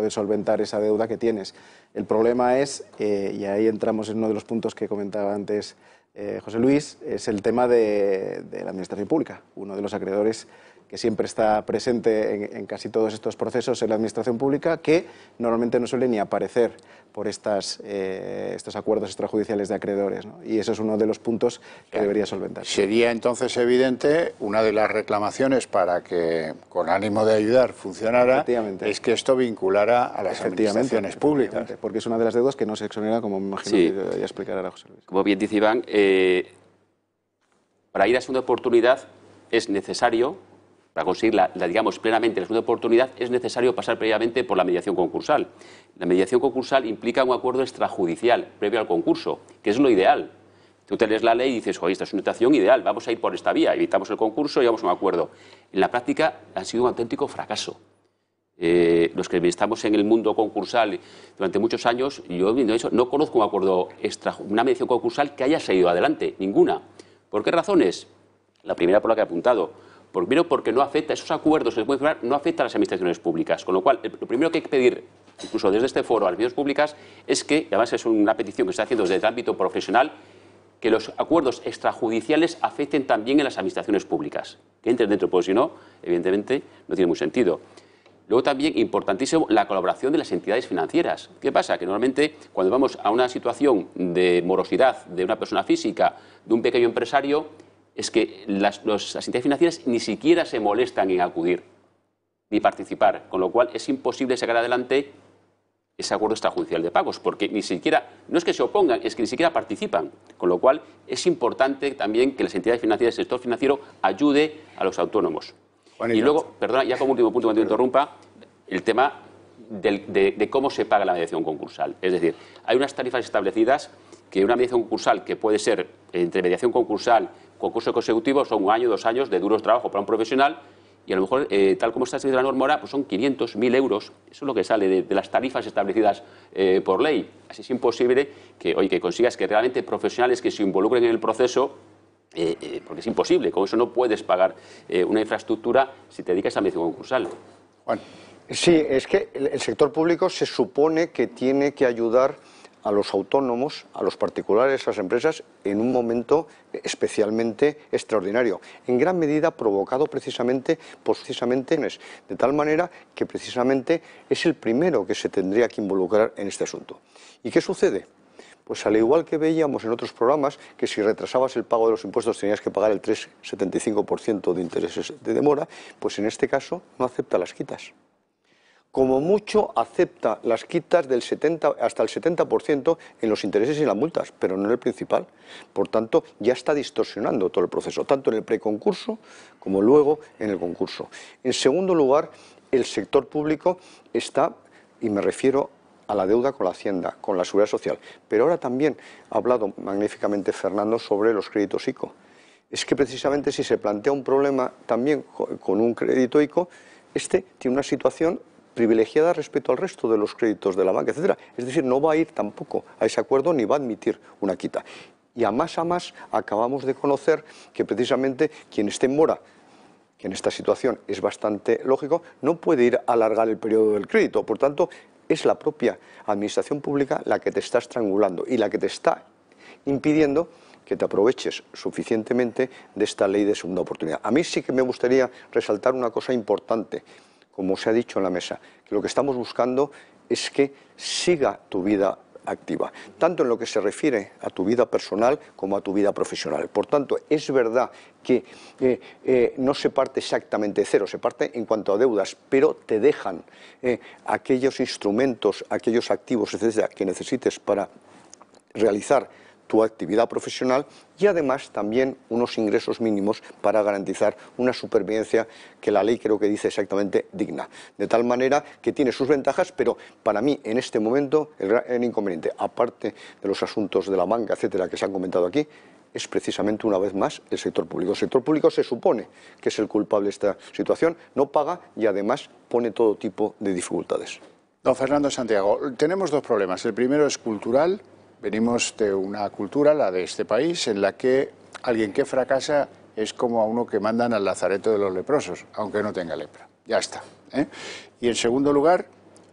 solventar esa deuda que tienes. El problema es, y ahí entramos en uno de los puntos que comentaba antes José Luis, es el tema de la administración pública. Uno de los acreedores que siempre está presente en casi todos estos procesos en la administración pública, que normalmente no suele ni aparecer por estos acuerdos extrajudiciales de acreedores, ¿no? Y eso es uno de los puntos que debería solventar. Sería entonces evidente, una de las reclamaciones para que, con ánimo de ayudar, funcionara, es que esto vinculara a las administraciones públicas. Porque es una de las deudas que no se exonera, como me imagino que ya explicará José Luis. Como bien dice Iván, para ir a segunda oportunidad es necesario, para conseguir digamos, plenamente la segunda oportunidad, es necesario pasar previamente por la mediación concursal. La mediación concursal implica un acuerdo extrajudicial previo al concurso, que es lo ideal. Tú te lees la ley y dices, oye, esta es una situación ideal, vamos a ir por esta vía, evitamos el concurso y llegamos a un acuerdo. En la práctica ha sido un auténtico fracaso. Los que estamos en el mundo concursal durante muchos años, yo no conozco un acuerdo una mediación concursal que haya salido adelante, ninguna. ¿Por qué razones? La primera por la que he apuntado. Primero, porque no afecta, esos acuerdos que se pueden firmar no afectan a las administraciones públicas, con lo cual lo primero que hay que pedir, incluso desde este foro a las administraciones públicas, es que, y además es una petición que se está haciendo desde el ámbito profesional, que los acuerdos extrajudiciales afecten también en las administraciones públicas, que entren dentro, porque si no, evidentemente, no tiene mucho sentido. Luego también, importantísimo, la colaboración de las entidades financieras. ¿Qué pasa? Que normalmente cuando vamos a una situación de morosidad de una persona física, de un pequeño empresario, es que las entidades financieras ni siquiera se molestan en acudir ni participar, con lo cual es imposible sacar adelante ese acuerdo extrajudicial de pagos, porque ni siquiera, no es que se opongan, es que ni siquiera participan, con lo cual es importante también que las entidades financieras del sector financiero ayude a los autónomos. Y luego, perdona, ya como último punto, cuando te interrumpa, el tema de cómo se paga la mediación concursal. Es decir, hay unas tarifas establecidas que una mediación concursal que puede ser entre mediación concursal, concurso consecutivo, son 1 año, 2 años de duro trabajo para un profesional y a lo mejor, tal como está escrita la norma ahora, pues son 500, 1.000 euros. Eso es lo que sale de las tarifas establecidas por ley. Así es imposible que consigas que realmente profesionales que se involucren en el proceso, porque es imposible, con eso no puedes pagar una infraestructura si te dedicas a mediación concursal. Bueno. Sí, es que el sector público se supone que tiene que ayudar a los autónomos, a los particulares, a las empresas, en un momento especialmente extraordinario, en gran medida provocado precisamente de tal manera que precisamente es el primero que se tendría que involucrar en este asunto. ¿Y qué sucede? Pues al igual que veíamos en otros programas, que si retrasabas el pago de los impuestos tenías que pagar el 3,75% de intereses de demora, pues en este caso no acepta las quitas. Como mucho acepta las quitas del hasta el 70% en los intereses y las multas, pero no en el principal. Por tanto, ya está distorsionando todo el proceso, tanto en el preconcurso como luego en el concurso. En segundo lugar, el sector público está, y me refiero a la deuda con la Hacienda, con la Seguridad Social, pero ahora también ha hablado magníficamente Fernando sobre los créditos ICO. Es que precisamente si se plantea un problema también con un crédito ICO, este tiene una situación privilegiada respecto al resto de los créditos de la banca, etcétera. Es decir, no va a ir tampoco a ese acuerdo ni va a admitir una quita. Y a más acabamos de conocer que precisamente quien esté en mora, que en esta situación es bastante lógico, no puede ir a alargar el periodo del crédito. Por tanto, es la propia administración pública la que te está estrangulando y la que te está impidiendo que te aproveches suficientemente de esta ley de segunda oportunidad. A mí sí que me gustaría resaltar una cosa importante, como se ha dicho en la mesa, que lo que estamos buscando es que siga tu vida activa, tanto en lo que se refiere a tu vida personal como a tu vida profesional. Por tanto, es verdad que no se parte exactamente de cero, se parte en cuanto a deudas, pero te dejan aquellos instrumentos, aquellos activos, etcétera, que necesites para realizar tu actividad profesional y además también unos ingresos mínimos para garantizar una supervivencia que la ley creo que dice exactamente digna. De tal manera que tiene sus ventajas, pero para mí en este momento el inconveniente, aparte de los asuntos de la banca, etcétera, que se han comentado aquí, es precisamente una vez más el sector público. El sector público se supone que es el culpable de esta situación, no paga y además pone todo tipo de dificultades. Don Fernando Santiago, tenemos dos problemas. El primero es cultural. Venimos de una cultura, la de este país, en la que alguien que fracasa es como a uno que mandan al lazareto de los leprosos, aunque no tenga lepra. Ya está. Y en segundo lugar,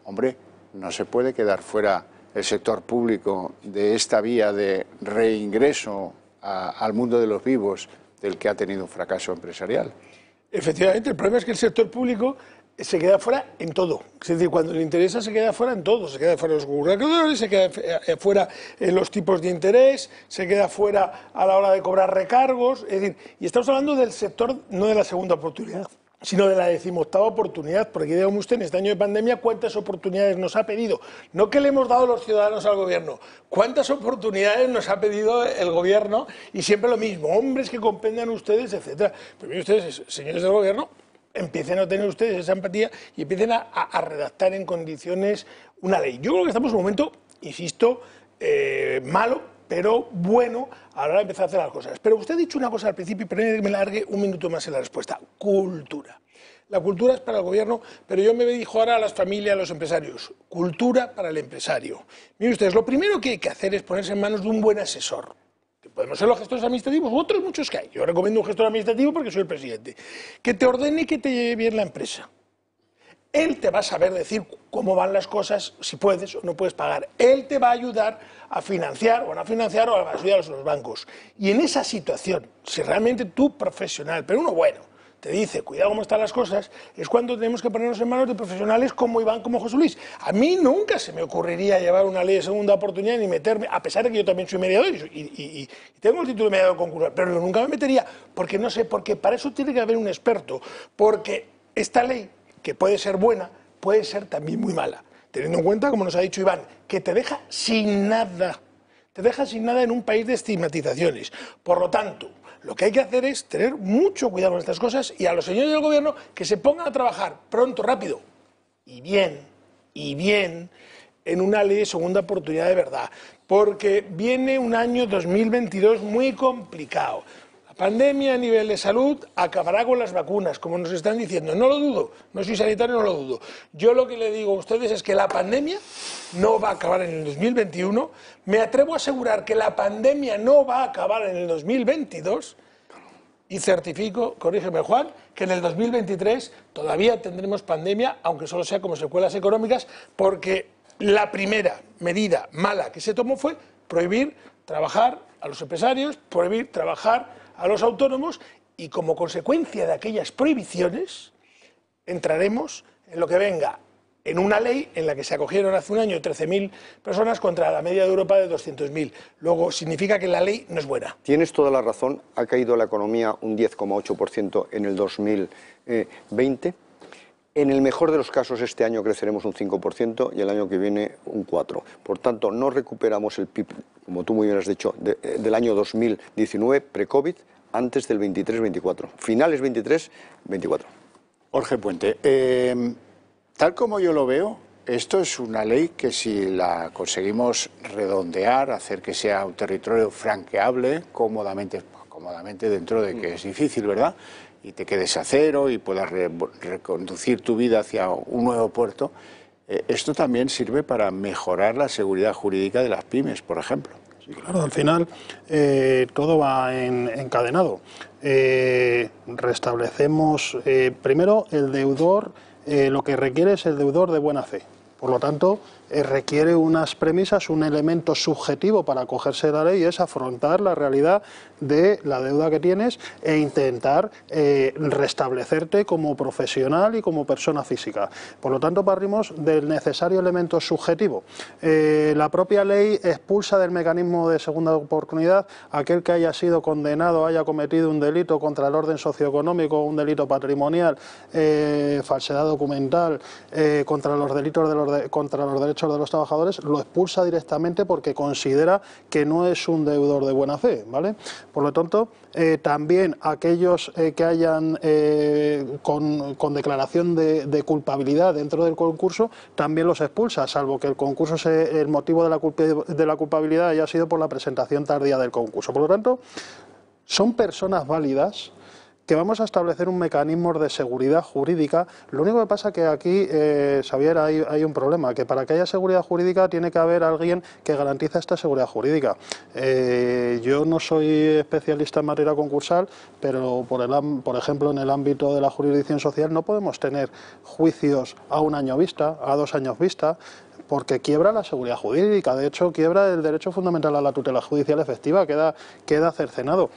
hombre, no se puede quedar fuera el sector público de esta vía de reingreso al mundo de los vivos del que ha tenido un fracaso empresarial. Efectivamente, el problema es que el sector público se queda fuera en todo. Es decir, cuando le interesa se queda fuera en todo. Se queda fuera los reguladores, se queda fuera en los tipos de interés, se queda fuera a la hora de cobrar recargos. Es decir, y estamos hablando del sector no de la segunda oportunidad, sino de la 18ª oportunidad, porque dígame usted, en este año de pandemia, ¿cuántas oportunidades nos ha pedido? No que le hemos dado los ciudadanos al gobierno, ¿cuántas oportunidades nos ha pedido el gobierno? Y siempre lo mismo, hombres que comprendan ustedes, etcétera. Pero miren ustedes, señores del gobierno, empiecen a tener ustedes esa empatía y empiecen a redactar en condiciones una ley. Yo creo que estamos en un momento, insisto, malo, pero bueno a la hora de empezar a hacer las cosas. Pero usted ha dicho una cosa al principio y permítame que me largue un minuto más en la respuesta. Cultura. La cultura es para el gobierno, pero yo me dirijo ahora a las familias, a los empresarios. Cultura para el empresario. Miren ustedes, lo primero que hay que hacer es ponerse en manos de un buen asesor. Podemos ser los gestores administrativos u otros muchos que hay. Yo recomiendo un gestor administrativo porque soy el presidente. Que te ordene y que te lleve bien la empresa. Él te va a saber decir cómo van las cosas, si puedes o no puedes pagar. Él te va a ayudar a financiar o no financiar o a ayudar a los bancos. Y en esa situación, si realmente tú profesional, pero uno bueno, te dice, cuidado cómo están las cosas, es cuando tenemos que ponernos en manos de profesionales como Iván, como José Luis. A mí nunca se me ocurriría llevar una ley de segunda oportunidad ni meterme, a pesar de que yo también soy mediador y tengo el título de mediador concursal, pero nunca me metería, porque no sé, porque para eso tiene que haber un experto, porque esta ley, que puede ser buena, puede ser también muy mala, teniendo en cuenta, como nos ha dicho Iván, que te deja sin nada. Te deja sin nada en un país de estigmatizaciones. Por lo tanto, lo que hay que hacer es tener mucho cuidado con estas cosas y a los señores del gobierno que se pongan a trabajar pronto, rápido y bien en una ley de segunda oportunidad de verdad. Porque viene un año 2022 muy complicado. La pandemia a nivel de salud acabará con las vacunas, como nos están diciendo. No lo dudo, no soy sanitario, no lo dudo. Yo lo que le digo a ustedes es que la pandemia no va a acabar en el 2021. Me atrevo a asegurar que la pandemia no va a acabar en el 2022. Y certifico, corrígeme Juan, que en el 2023 todavía tendremos pandemia, aunque solo sea como secuelas económicas, porque la primera medida mala que se tomó fue prohibir trabajar a los empresarios, prohibir trabajar a los autónomos y como consecuencia de aquellas prohibiciones entraremos en lo que venga en una ley en la que se acogieron hace un año 13.000 personas contra la media de Europa de 200.000. Luego, significa que la ley no es buena. Tienes toda la razón, ha caído la economía un 10,8% en el 2020. En el mejor de los casos este año creceremos un 5% y el año que viene un 4%. Por tanto, no recuperamos el PIB, como tú muy bien has dicho, del año 2019, pre-COVID, antes del 23-24. Finales 23-24. Jorge Puente, tal como yo lo veo, esto es una ley que si la conseguimos redondear, hacer que sea un territorio franqueable, cómodamente dentro de que es difícil, ¿verdad?, y te quedes a cero y puedas reconducir tu vida hacia un nuevo puerto, esto también sirve para mejorar la seguridad jurídica de las pymes, por ejemplo. Sí, claro, al final todo va encadenado. Restablecemos, primero, el deudor, lo que requiere es el deudor de buena fe. Por lo tanto, requiere unas premisas, un elemento subjetivo para acogerse a la ley, es afrontar la realidad de la deuda que tienes e intentar restablecerte como profesional y como persona física. Por lo tanto, partimos del necesario elemento subjetivo. La propia ley expulsa del mecanismo de segunda oportunidad aquel que haya sido condenado, haya cometido un delito contra el orden socioeconómico, un delito patrimonial, falsedad documental, contra los delitos contra los derechos de los trabajadores, lo expulsa directamente porque considera que no es un deudor de buena fe, ¿vale? Por lo tanto, también aquellos que hayan con declaración de culpabilidad dentro del concurso, también los expulsa, salvo que el concurso el motivo de la culpabilidad haya sido por la presentación tardía del concurso. Por lo tanto, son personas válidas que vamos a establecer un mecanismo de seguridad jurídica. Lo único que pasa es que aquí, Xavier, hay un problema, que para que haya seguridad jurídica tiene que haber alguien que garantice esta seguridad jurídica. Yo no soy especialista en materia concursal, pero por ejemplo en el ámbito de la jurisdicción social no podemos tener juicios a 1 año vista, a 2 años vista, porque quiebra la seguridad jurídica, de hecho quiebra el derecho fundamental a la tutela judicial efectiva, queda cercenado.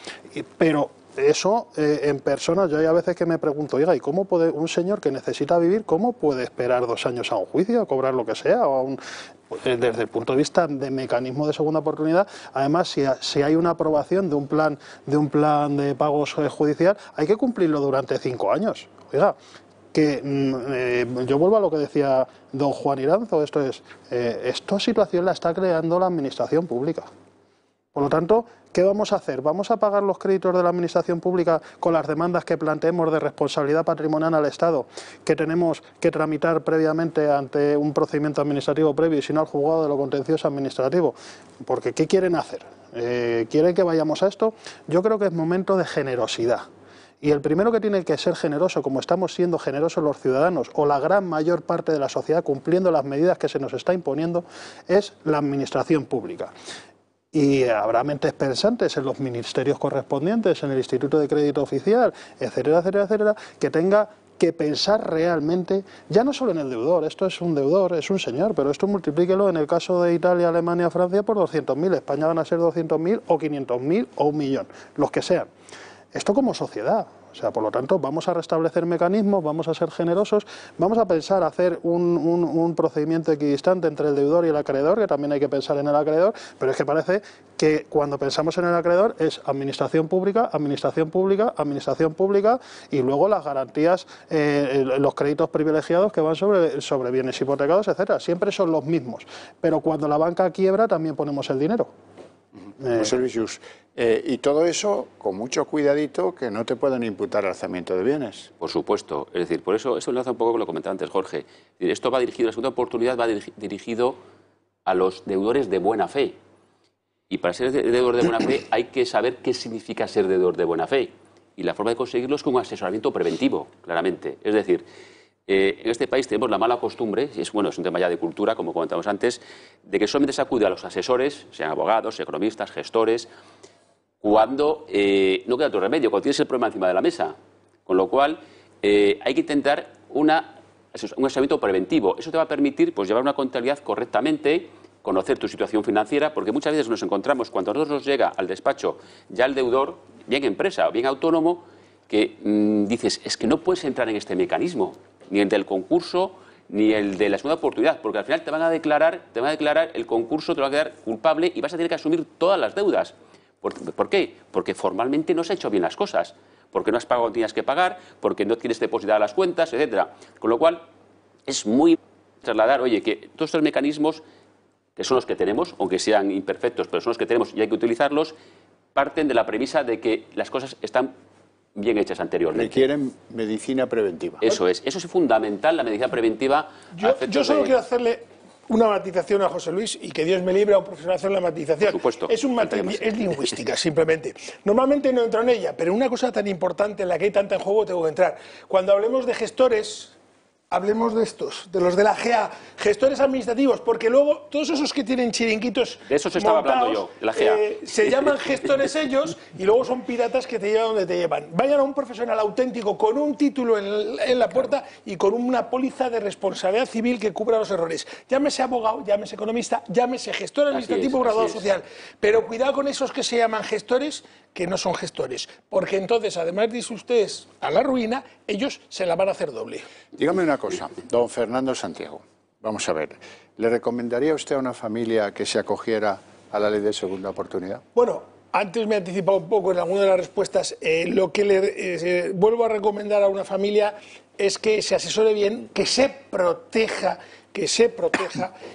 Pero eso en personas, yo hay a veces que me pregunto, oiga, ¿y cómo puede un señor que necesita vivir, cómo puede esperar 2 años a un juicio, a cobrar lo que sea? Desde el punto de vista de mecanismo de segunda oportunidad, además, si hay una aprobación de un plan de pagos judicial, hay que cumplirlo durante 5 años. Oiga, que yo vuelvo a lo que decía don Juan Iranzo, esta situación la está creando la administración pública. Por lo tanto, ¿qué vamos a hacer? ¿Vamos a pagar los créditos de la administración pública con las demandas que planteemos de responsabilidad patrimonial al Estado, que tenemos que tramitar previamente ante un procedimiento administrativo previo y si no al juzgado de lo contencioso administrativo? Porque ¿qué quieren hacer? ¿Quieren que vayamos a esto? Yo creo que es momento de generosidad. Y el primero que tiene que ser generoso, como estamos siendo generosos los ciudadanos, o la gran mayor parte de la sociedad cumpliendo las medidas que se nos está imponiendo, es la administración pública. Y habrá mentes pensantes en los ministerios correspondientes, en el Instituto de Crédito Oficial, etcétera, etcétera, etcétera, que tenga que pensar realmente, ya no solo en el deudor, esto es un deudor, es un señor, pero esto multiplíquelo en el caso de Italia, Alemania, Francia por 200.000, España van a ser 200.000 o 500.000 o 1 millón, los que sean. Esto como sociedad. O sea, por lo tanto, vamos a restablecer mecanismos, vamos a ser generosos, vamos a pensar hacer un procedimiento equidistante entre el deudor y el acreedor, que también hay que pensar en el acreedor, pero es que parece que cuando pensamos en el acreedor es administración pública, administración pública, administración pública y luego las garantías, los créditos privilegiados que van sobre bienes hipotecados, etcétera. Siempre son los mismos, pero cuando la banca quiebra también ponemos el dinero. José Luis Just, y todo eso con mucho cuidadito, que no te pueden imputar alzamiento de bienes. Por supuesto, es decir, por eso enlaza un poco con lo que comentaba antes Jorge. Esto va dirigido, la segunda oportunidad va dirigido a los deudores de buena fe. Y para ser deudor de buena fe hay que saber qué significa ser deudor de buena fe. Y la forma de conseguirlo es con un asesoramiento preventivo, claramente. Es decir, en este país tenemos la mala costumbre, y es un tema ya de cultura, como comentamos antes, de que solamente se acude a los asesores, sean abogados, economistas, gestores, cuando no queda otro remedio, cuando tienes el problema encima de la mesa. Con lo cual, hay que intentar un asesoramiento preventivo. Eso te va a permitir llevar una contabilidad correctamente, conocer tu situación financiera, porque muchas veces nos encontramos, cuando a nosotros nos llega al despacho ya el deudor, bien empresa o bien autónomo, que dices, es que no puedes entrar en este mecanismo, ni el del concurso, ni el de la segunda oportunidad, porque al final te van a declarar el concurso, te va a quedar culpable y vas a tener que asumir todas las deudas. ¿Por qué? Porque formalmente no has hecho bien las cosas, porque no has pagado lo que tenías que pagar, porque no tienes depositadas las cuentas, etcétera. Con lo cual, es muy trasladar, oye, que todos estos mecanismos, que son los que tenemos, aunque sean imperfectos, pero son los que tenemos y hay que utilizarlos, parten de la premisa de que las cosas están bien hechas anteriormente. Requieren medicina preventiva. Eso es fundamental, la medicina preventiva. Yo solo quiero hacerle una matización a José Luis, y que Dios me libre a un profesional hacer la matización. Por supuesto. Es lingüística, simplemente. Normalmente no entro en ella, pero una cosa tan importante en la que hay tanta en juego tengo que entrar. Cuando hablemos de gestores, Hablemos de estos, de los de la GA, gestores administrativos, porque luego todos esos que tienen chiringuitos de eso se estaba hablando yo, de la GA. Se llaman gestores ellos y luego son piratas que te llevan donde te llevan. Vayan a un profesional auténtico con un título en la puerta y con una póliza de responsabilidad civil que cubra los errores. Llámese abogado, llámese economista, llámese gestor administrativo o graduado social. Pero cuidado con esos que se llaman gestores, que no son gestores, porque entonces, además de irse ustedes a la ruina, ellos se la van a hacer doble. Dígame una cosa, don Fernando Santiago, vamos a ver, ¿le recomendaría usted a una familia que se acogiera a la ley de segunda oportunidad? Bueno, antes me he anticipado un poco en alguna de las respuestas. Lo que le vuelvo a recomendar a una familia es que se asesore bien, que se proteja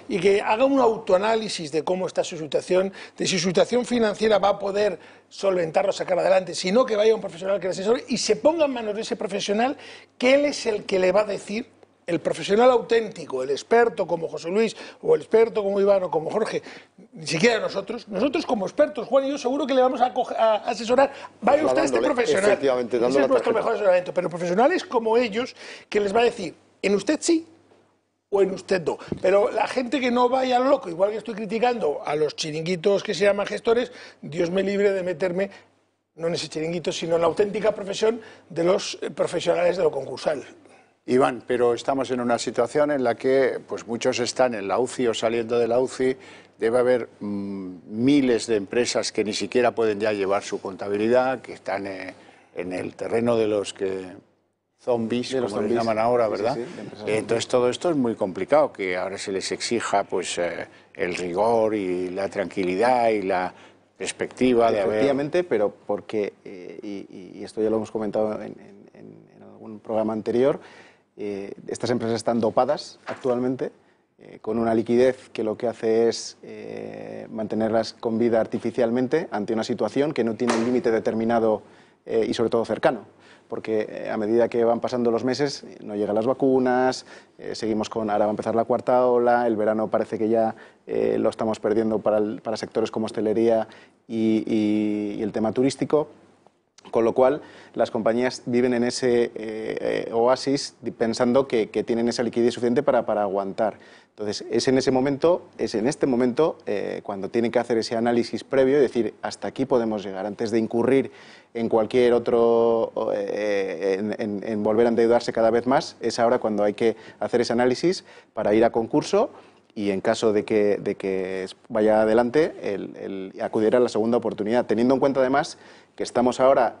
y que haga un autoanálisis de cómo está su situación, de si su situación financiera va a poder solventarlo, sacar adelante, sino que vaya a un profesional que le asesore y se ponga en manos de ese profesional, que él es el que le va a decir, el profesional auténtico, el experto como José Luis, o el experto como Iván o como Jorge, ni siquiera nosotros como expertos, Juan y yo seguro que le vamos a asesorar, vaya usted a este profesional, efectivamente, ese es nuestro mejor asesoramiento, pero profesionales como ellos, que les va a decir, en usted sí, o en usted no. Pero la gente que no vaya al loco, igual que estoy criticando a los chiringuitos que se llaman gestores, Dios me libre de meterme, no en ese chiringuito, sino en la auténtica profesión de los profesionales de lo concursal. Iván, pero estamos en una situación en la que pues muchos están en la UCI o saliendo de la UCI, debe haber miles de empresas que ni siquiera pueden ya llevar su contabilidad, que están en el terreno de los que... zombies, como le llaman ahora, ¿verdad? Sí, entonces todo esto es muy complicado, que ahora se les exija pues el rigor y la tranquilidad y la perspectiva de haber... Efectivamente, pero porque, y esto ya lo hemos comentado en algún programa anterior, estas empresas están dopadas actualmente, con una liquidez que lo que hace es mantenerlas con vida artificialmente ante una situación que no tiene un límite determinado y sobre todo cercano. Porque a medida que van pasando los meses no llegan las vacunas, seguimos con, ahora va a empezar la cuarta ola, el verano parece que ya lo estamos perdiendo para sectores como hostelería y el tema turístico, con lo cual las compañías viven en ese oasis pensando que tienen esa liquidez suficiente para aguantar. Entonces es en este momento cuando tienen que hacer ese análisis previo y decir hasta aquí podemos llegar antes de incurrir en cualquier otro, en volver a endeudarse cada vez más. Es ahora cuando hay que hacer ese análisis para ir a concurso y en caso de que vaya adelante el acudir a la segunda oportunidad, teniendo en cuenta además que estamos ahora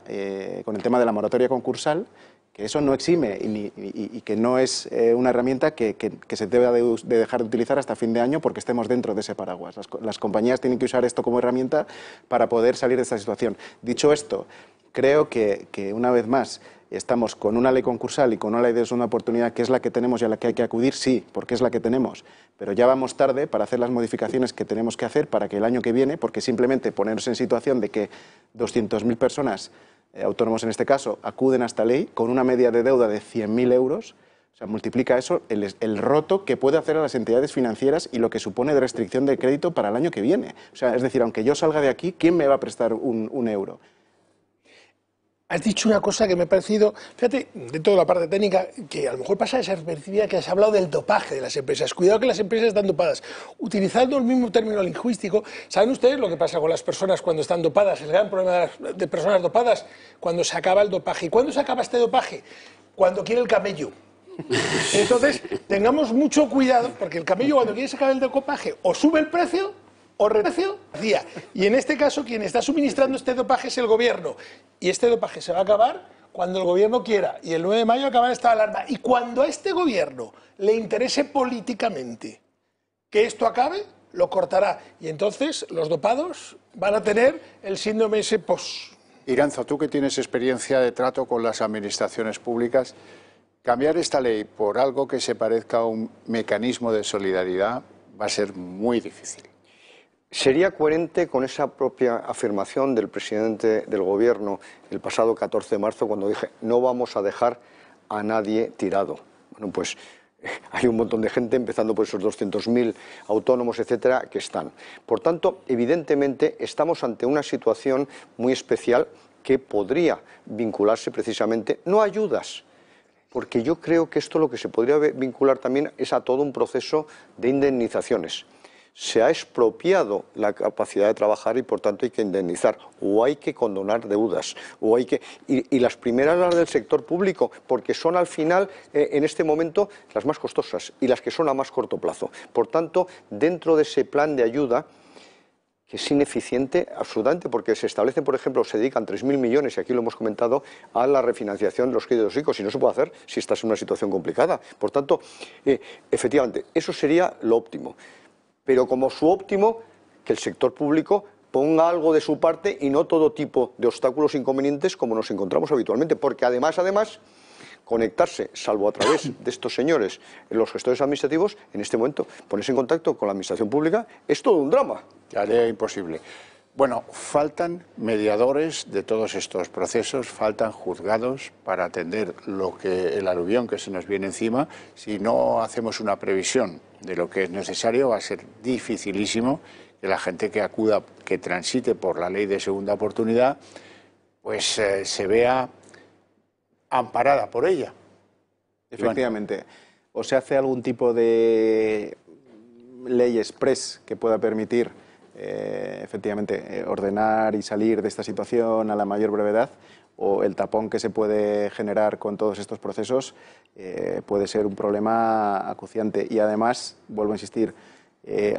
con el tema de la moratoria concursal, que eso no exime y que no es una herramienta que se deba de dejar de utilizar hasta fin de año porque estemos dentro de ese paraguas. Las compañías tienen que usar esto como herramienta para poder salir de esta situación. Dicho esto, creo que una vez más estamos con una ley concursal y con una ley de segunda oportunidad que es la que tenemos y a la que hay que acudir, sí, porque es la que tenemos, pero ya vamos tarde para hacer las modificaciones que tenemos que hacer para que el año que viene, porque simplemente ponernos en situación de que 200.000 personas, autónomos en este caso, acuden a esta ley con una media de deuda de 100.000 euros, o sea, multiplica eso, el roto que puede hacer a las entidades financieras y lo que supone de restricción de crédito para el año que viene. O sea, es decir, aunque yo salga de aquí, ¿quién me va a prestar un euro? Has dicho una cosa que me ha parecido, fíjate, de toda la parte técnica, que a lo mejor pasa desapercibida, que has hablado del dopaje de las empresas. Cuidado que las empresas están dopadas. Utilizando el mismo término lingüístico, ¿saben ustedes lo que pasa con las personas cuando están dopadas? El gran problema de personas dopadas, cuando se acaba el dopaje. ¿Y cuándo se acaba este dopaje? Cuando quiere el camello. Entonces, tengamos mucho cuidado, porque el camello cuando quiere sacar el dopaje o sube el precio o reprecio. Y en este caso quien está suministrando este dopaje es el gobierno. Y este dopaje se va a acabar cuando el gobierno quiera. Y el 9 de mayo acabará esta alarma. Y cuando a este gobierno le interese políticamente que esto acabe, lo cortará. Y entonces los dopados van a tener el síndrome ese post. Iranzo, tú que tienes experiencia de trato con las administraciones públicas, cambiar esta ley por algo que se parezca a un mecanismo de solidaridad va a ser muy difícil. Sería coherente con esa propia afirmación del presidente del Gobierno el pasado 14 de marzo cuando dije no vamos a dejar a nadie tirado. Bueno, pues hay un montón de gente, empezando por esos 200.000 autónomos, etcétera, que están. Por tanto, evidentemente estamos ante una situación muy especial que podría vincularse precisamente, no a ayudas, Porque yo creo que esto lo que se podría vincular también es a todo un proceso de indemnizaciones. Se ha expropiado la capacidad de trabajar y por tanto hay que indemnizar o hay que condonar deudas o hay que y las primeras las del sector público, porque son al final en este momento las más costosas y las que son a más corto plazo. Por tanto, dentro de ese plan de ayuda, que es ineficiente absolutamente, porque se establecen, por ejemplo, se dedican 3.000 millones, y aquí lo hemos comentado, a la refinanciación de los créditos ricos, y no se puede hacer si estás en una situación complicada. Por tanto, efectivamente, eso sería lo óptimo. Pero como su óptimo, que el sector público ponga algo de su parte y no todo tipo de obstáculos inconvenientes como nos encontramos habitualmente, porque además, conectarse, salvo a través de estos señores, los gestores administrativos, en este momento, ponerse en contacto con la administración pública, es todo un drama. Tarea imposible. Bueno, faltan mediadores de todos estos procesos, faltan juzgados para atender el aluvión que se nos viene encima. Si no hacemos una previsión de lo que es necesario, va a ser dificilísimo que la gente que acuda, que transite por la ley de segunda oportunidad, pues se vea amparada por ella. Efectivamente. O se hace algún tipo de ley express que pueda permitir efectivamente ordenar y salir de esta situación a la mayor brevedad, o el tapón que se puede generar con todos estos procesos puede ser un problema acuciante. Y además, vuelvo a insistir,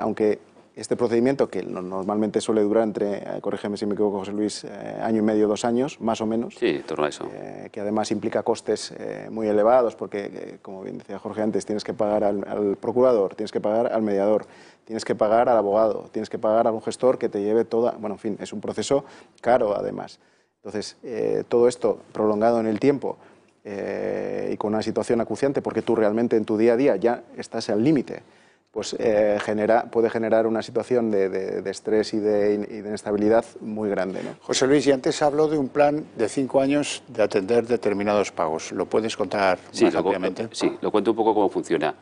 aunque este procedimiento, que normalmente suele durar entre, corrígeme si me equivoco, José Luis, año y medio, 2 años, más o menos. Sí, en torno a eso. Que además implica costes muy elevados, porque, como bien decía Jorge antes, tienes que pagar al procurador, tienes que pagar al mediador, tienes que pagar al abogado, tienes que pagar a un gestor que te lleve toda... Bueno, en fin, es un proceso caro, además. Entonces, todo esto prolongado en el tiempo y con una situación acuciante, porque tú realmente en tu día a día ya estás al límite, pues puede generar una situación de estrés y de inestabilidad muy grande, ¿no? José Luis, y antes habló de un plan de 5 años de atender determinados pagos. ¿Lo puedes contar más ampliamente? Sí, lo cuento un poco cómo funciona.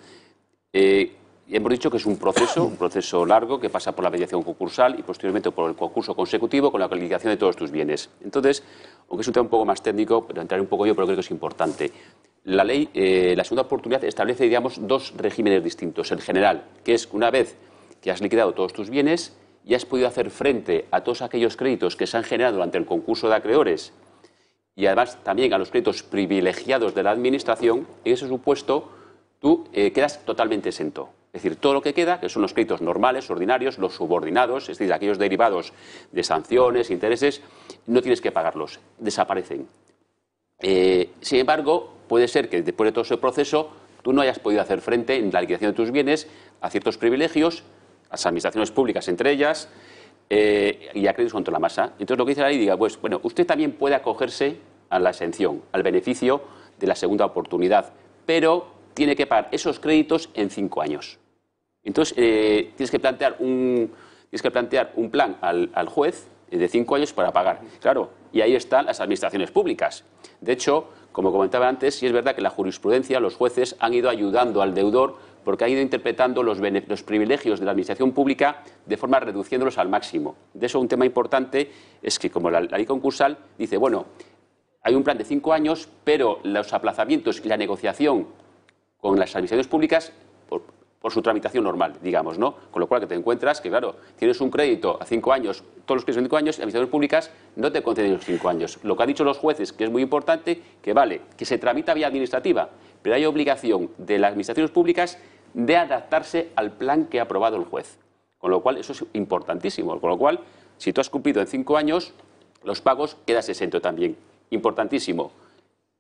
Hemos dicho que es un proceso largo que pasa por la mediación concursal y posteriormente por el concurso consecutivo con la liquidación de todos tus bienes. Entonces, aunque es un tema un poco más técnico, pero entraré un poco yo, pero creo que es importante. La ley, la segunda oportunidad, establece, digamos, 2 regímenes distintos. El general, que es una vez que has liquidado todos tus bienes y has podido hacer frente a todos aquellos créditos que se han generado durante el concurso de acreedores y además también a los créditos privilegiados de la Administración, en ese supuesto tú quedas totalmente exento. Es decir, todo lo que queda, que son los créditos normales, ordinarios, los subordinados, es decir, aquellos derivados de sanciones, intereses, no tienes que pagarlos, desaparecen. Sin embargo, puede ser que después de todo ese proceso tú no hayas podido hacer frente en la liquidación de tus bienes a ciertos privilegios, a las administraciones públicas entre ellas, y a créditos contra la masa. Entonces lo que dice la ley, diga, pues bueno, usted también puede acogerse a la exención, al beneficio de la segunda oportunidad, pero tiene que pagar esos créditos en 5 años. Entonces tienes que plantear un plan al juez de 5 años para pagar. Claro, y ahí están las administraciones públicas. De hecho, como comentaba antes, sí es verdad que la jurisprudencia, los jueces han ido ayudando al deudor porque han ido interpretando los privilegios de la administración pública de forma reduciéndolos al máximo. De eso un tema importante es que, como la ley concursal dice, bueno, hay un plan de 5 años, pero los aplazamientos y la negociación con las administraciones públicas por su tramitación normal, digamos, ¿no? Con lo cual que te encuentras que, claro, tienes un crédito a 5 años, todos los créditos de 5 años, y las administraciones públicas no te conceden los 5 años. Lo que han dicho los jueces, que es muy importante, que vale, que se tramita vía administrativa, pero hay obligación de las administraciones públicas de adaptarse al plan que ha aprobado el juez. Con lo cual, eso es importantísimo. Con lo cual, si tú has cumplido en 5 años, los pagos quedas exento también. Importantísimo.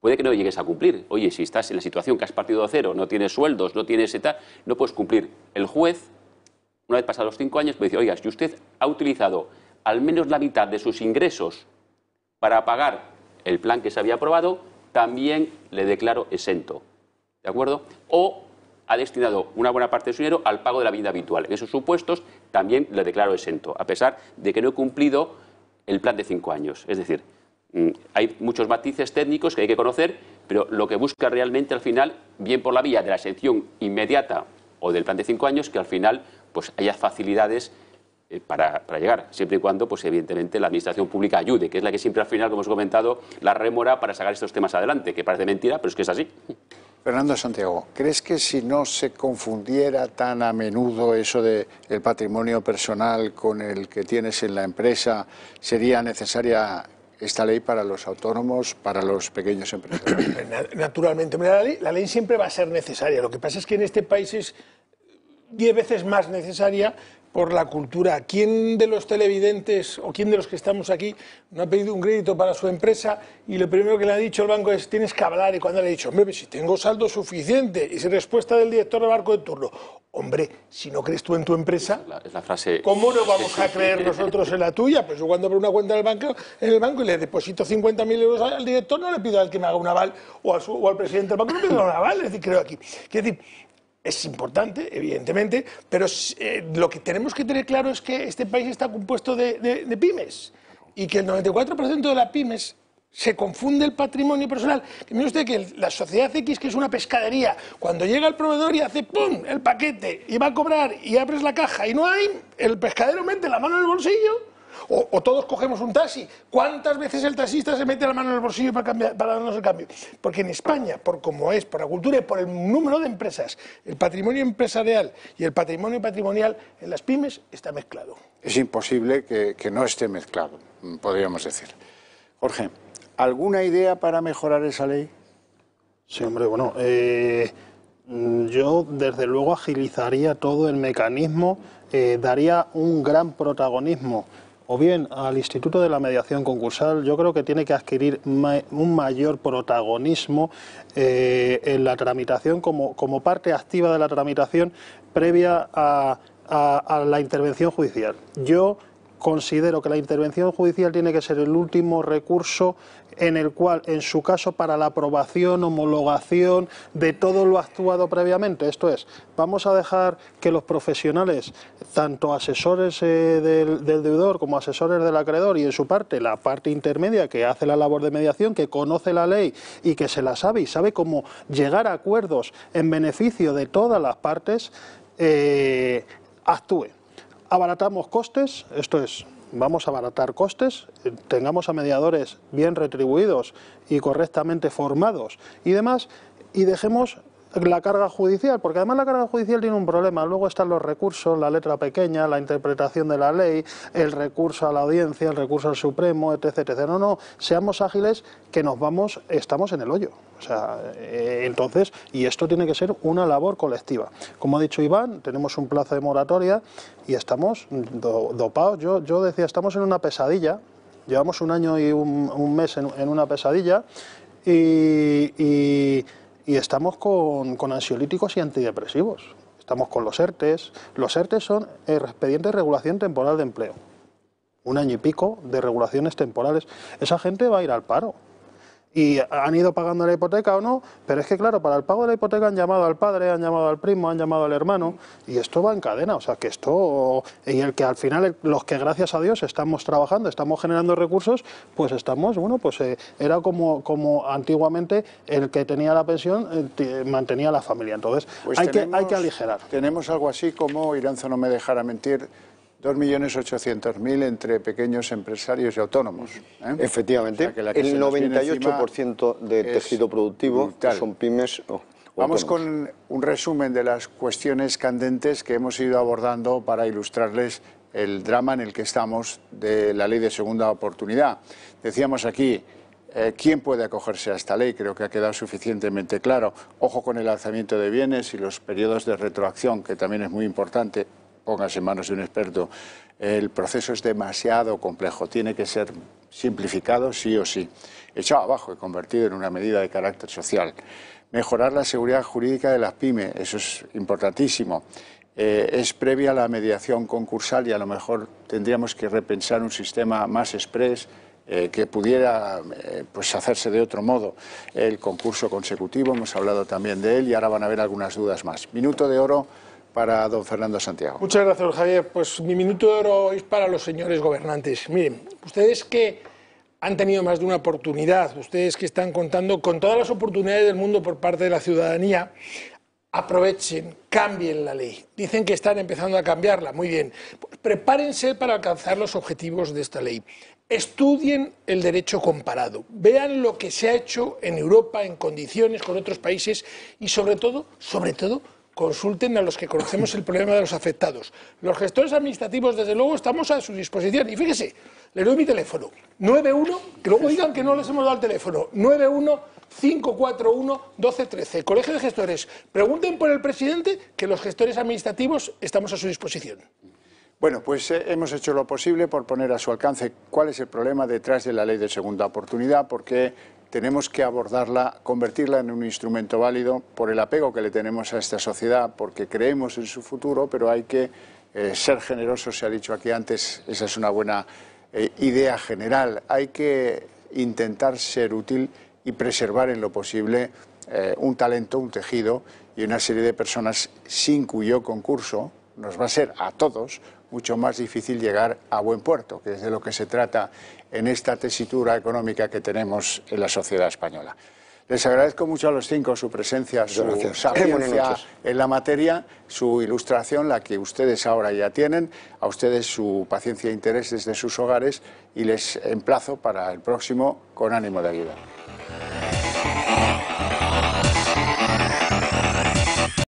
Puede que no llegues a cumplir. Oye, si estás en la situación que has partido de cero, no tienes sueldos, no tienes tal, no puedes cumplir. El juez, una vez pasados los 5 años, puede decir, oiga, si usted ha utilizado al menos la mitad de sus ingresos para pagar el plan que se había aprobado, también le declaro exento. ¿De acuerdo? O ha destinado una buena parte de su dinero al pago de la vivienda habitual. En esos supuestos también le declaro exento, a pesar de que no he cumplido el plan de 5 años. Es decir, hay muchos matices técnicos que hay que conocer, pero lo que busca realmente al final, bien por la vía de la exención inmediata o del plan de 5 años, que al final pues haya facilidades para llegar, siempre y cuando, pues evidentemente, la administración pública ayude, que es la que siempre al final, como hemos comentado, la rémora para sacar estos temas adelante, que parece mentira, pero es que es así. Fernando Santiago, ¿crees que si no se confundiera tan a menudo eso de el patrimonio personal con el que tienes en la empresa, sería necesaria esta ley para los autónomos, para los pequeños empresarios? Naturalmente, la ley siempre va a ser necesaria. Lo que pasa es que en este país es 10 veces más necesaria por la cultura. ¿Quién de los televidentes o quién de los que estamos aquí no ha pedido un crédito para su empresa y lo primero que le ha dicho el banco es tienes que hablar? Y cuando le ha dicho, hombre, si tengo saldo suficiente, y si respuesta del director de banco de turno, hombre, si no crees tú en tu empresa, es la frase, ¿cómo no vamos a creer nosotros en la tuya? Pues yo cuando abro una cuenta en el banco y le deposito 50.000 euros al director, no le pido al que me haga un aval o al presidente del banco, no le pido un aval, es decir, creo aquí. Quiero decir, es importante, evidentemente, pero lo que tenemos que tener claro es que este país está compuesto de pymes y que el 94% de las pymes se confunde el patrimonio personal. Que mire usted que la sociedad X, que es una pescadería, cuando llega el proveedor y hace ¡pum! El paquete y va a cobrar y abres la caja y no hay, el pescadero mete la mano en el bolsillo. O todos cogemos un taxi. ¿Cuántas veces el taxista se mete la mano en el bolsillo para darnos el cambio? Porque en España, por como es, por la cultura y por el número de empresas, el patrimonio empresarial y el patrimonio patrimonial en las pymes está mezclado. Es imposible que no esté mezclado, podríamos decir. Jorge, ¿alguna idea para mejorar esa ley? Sí, hombre, bueno, yo desde luego agilizaría todo el mecanismo, daría un gran protagonismo o bien al Instituto de la Mediación Concursal. Yo creo que tiene que adquirir un mayor protagonismo en la tramitación como parte activa de la tramitación previa a la intervención judicial. Yo considero que la intervención judicial tiene que ser el último recurso en el cual, en su caso, para la aprobación, homologación de todo lo actuado previamente. Esto es, vamos a dejar que los profesionales, tanto asesores del deudor como asesores del acreedor y, en su parte, la parte intermedia que hace la labor de mediación, que conoce la ley y que se la sabe y sabe cómo llegar a acuerdos en beneficio de todas las partes, actúe. Abaratamos costes, esto es, vamos a abaratar costes, tengamos a mediadores bien retribuidos y correctamente formados y demás, y dejemos la carga judicial, porque además la carga judicial tiene un problema. Luego están los recursos, la letra pequeña, la interpretación de la ley, el recurso a la audiencia, el recurso al Supremo, etc, etc. No, seamos ágiles, que estamos en el hoyo. O sea, entonces, y esto tiene que ser una labor colectiva. Como ha dicho Iván, tenemos un plazo de moratoria y estamos dopados. Yo decía, estamos en una pesadilla, llevamos un año y un mes en una pesadilla y estamos con ansiolíticos y antidepresivos. Estamos con los ERTEs. Los ERTEs son expedientes de regulación temporal de empleo. Un año y pico de regulaciones temporales. Esa gente va a ir al paro. Y han ido pagando la hipoteca o no, pero es que claro, para el pago de la hipoteca han llamado al padre, han llamado al primo, han llamado al hermano, y esto va en cadena. O sea, que esto, y el que al final, los que gracias a Dios estamos trabajando, estamos generando recursos, pues estamos, bueno, pues era como antiguamente el que tenía la pensión mantenía a la familia. Entonces, pues hay que aligerar. Tenemos algo así como, Iranzo no me dejara mentir, 2.800.000 entre pequeños empresarios y autónomos. Efectivamente, o sea, el 98% de tejido productivo brutal. Son pymes o Vamos autónomos. con un resumen de las cuestiones candentes que hemos ido abordando para ilustrarles el drama en el que estamos de la ley de segunda oportunidad. Decíamos aquí, ¿quién puede acogerse a esta ley? Creo que ha quedado suficientemente claro. Ojo con el alzamiento de bienes y los periodos de retroacción, que también es muy importante. Póngase en manos de un experto. El proceso es demasiado complejo, tiene que ser simplificado sí o sí, echado abajo y convertido en una medida de carácter social. Mejorar la seguridad jurídica de las pymes, eso es importantísimo. Es previa a la mediación concursal y a lo mejor tendríamos que repensar un sistema más exprés que pudiera pues hacerse de otro modo. El concurso consecutivo, hemos hablado también de él y ahora van a haber algunas dudas más. Minuto de oro para don Fernando Santiago. Muchas gracias, Javier. Pues mi minuto de oro es para los señores gobernantes. Miren, ustedes que han tenido más de una oportunidad, ustedes que están contando con todas las oportunidades del mundo por parte de la ciudadanía, aprovechen, cambien la ley. Dicen que están empezando a cambiarla, muy bien. Pues prepárense para alcanzar los objetivos de esta ley. estudien el derecho comparado, vean lo que se ha hecho en Europa en condiciones con otros países y sobre todo, consulten a los que conocemos el problema de los afectados. Los gestores administrativos, desde luego, estamos a su disposición. Y fíjese, les doy mi teléfono, 91, que luego digan que no les hemos dado el teléfono, 91-541-1213. Colegio de Gestores, pregunten por el presidente, que los gestores administrativos estamos a su disposición. Bueno, pues hemos hecho lo posible por poner a su alcance cuál es el problema detrás de la ley de segunda oportunidad, porque tenemos que abordarla, convertirla en un instrumento válido por el apego que le tenemos a esta sociedad, porque creemos en su futuro, pero hay que ser generosos, se ha dicho aquí antes, esa es una buena idea general. Hay que intentar ser útil y preservar en lo posible un talento, un tejido y una serie de personas sin cuyo concurso nos va a ser a todos mucho más difícil llegar a buen puerto, que es de lo que se trata en esta tesitura económica que tenemos en la sociedad española. Les agradezco mucho a los cinco su presencia, su sapiencia en la materia, su ilustración, la que ustedes ahora ya tienen, a ustedes su paciencia e interés desde sus hogares y les emplazo para el próximo con ánimo de ayudar.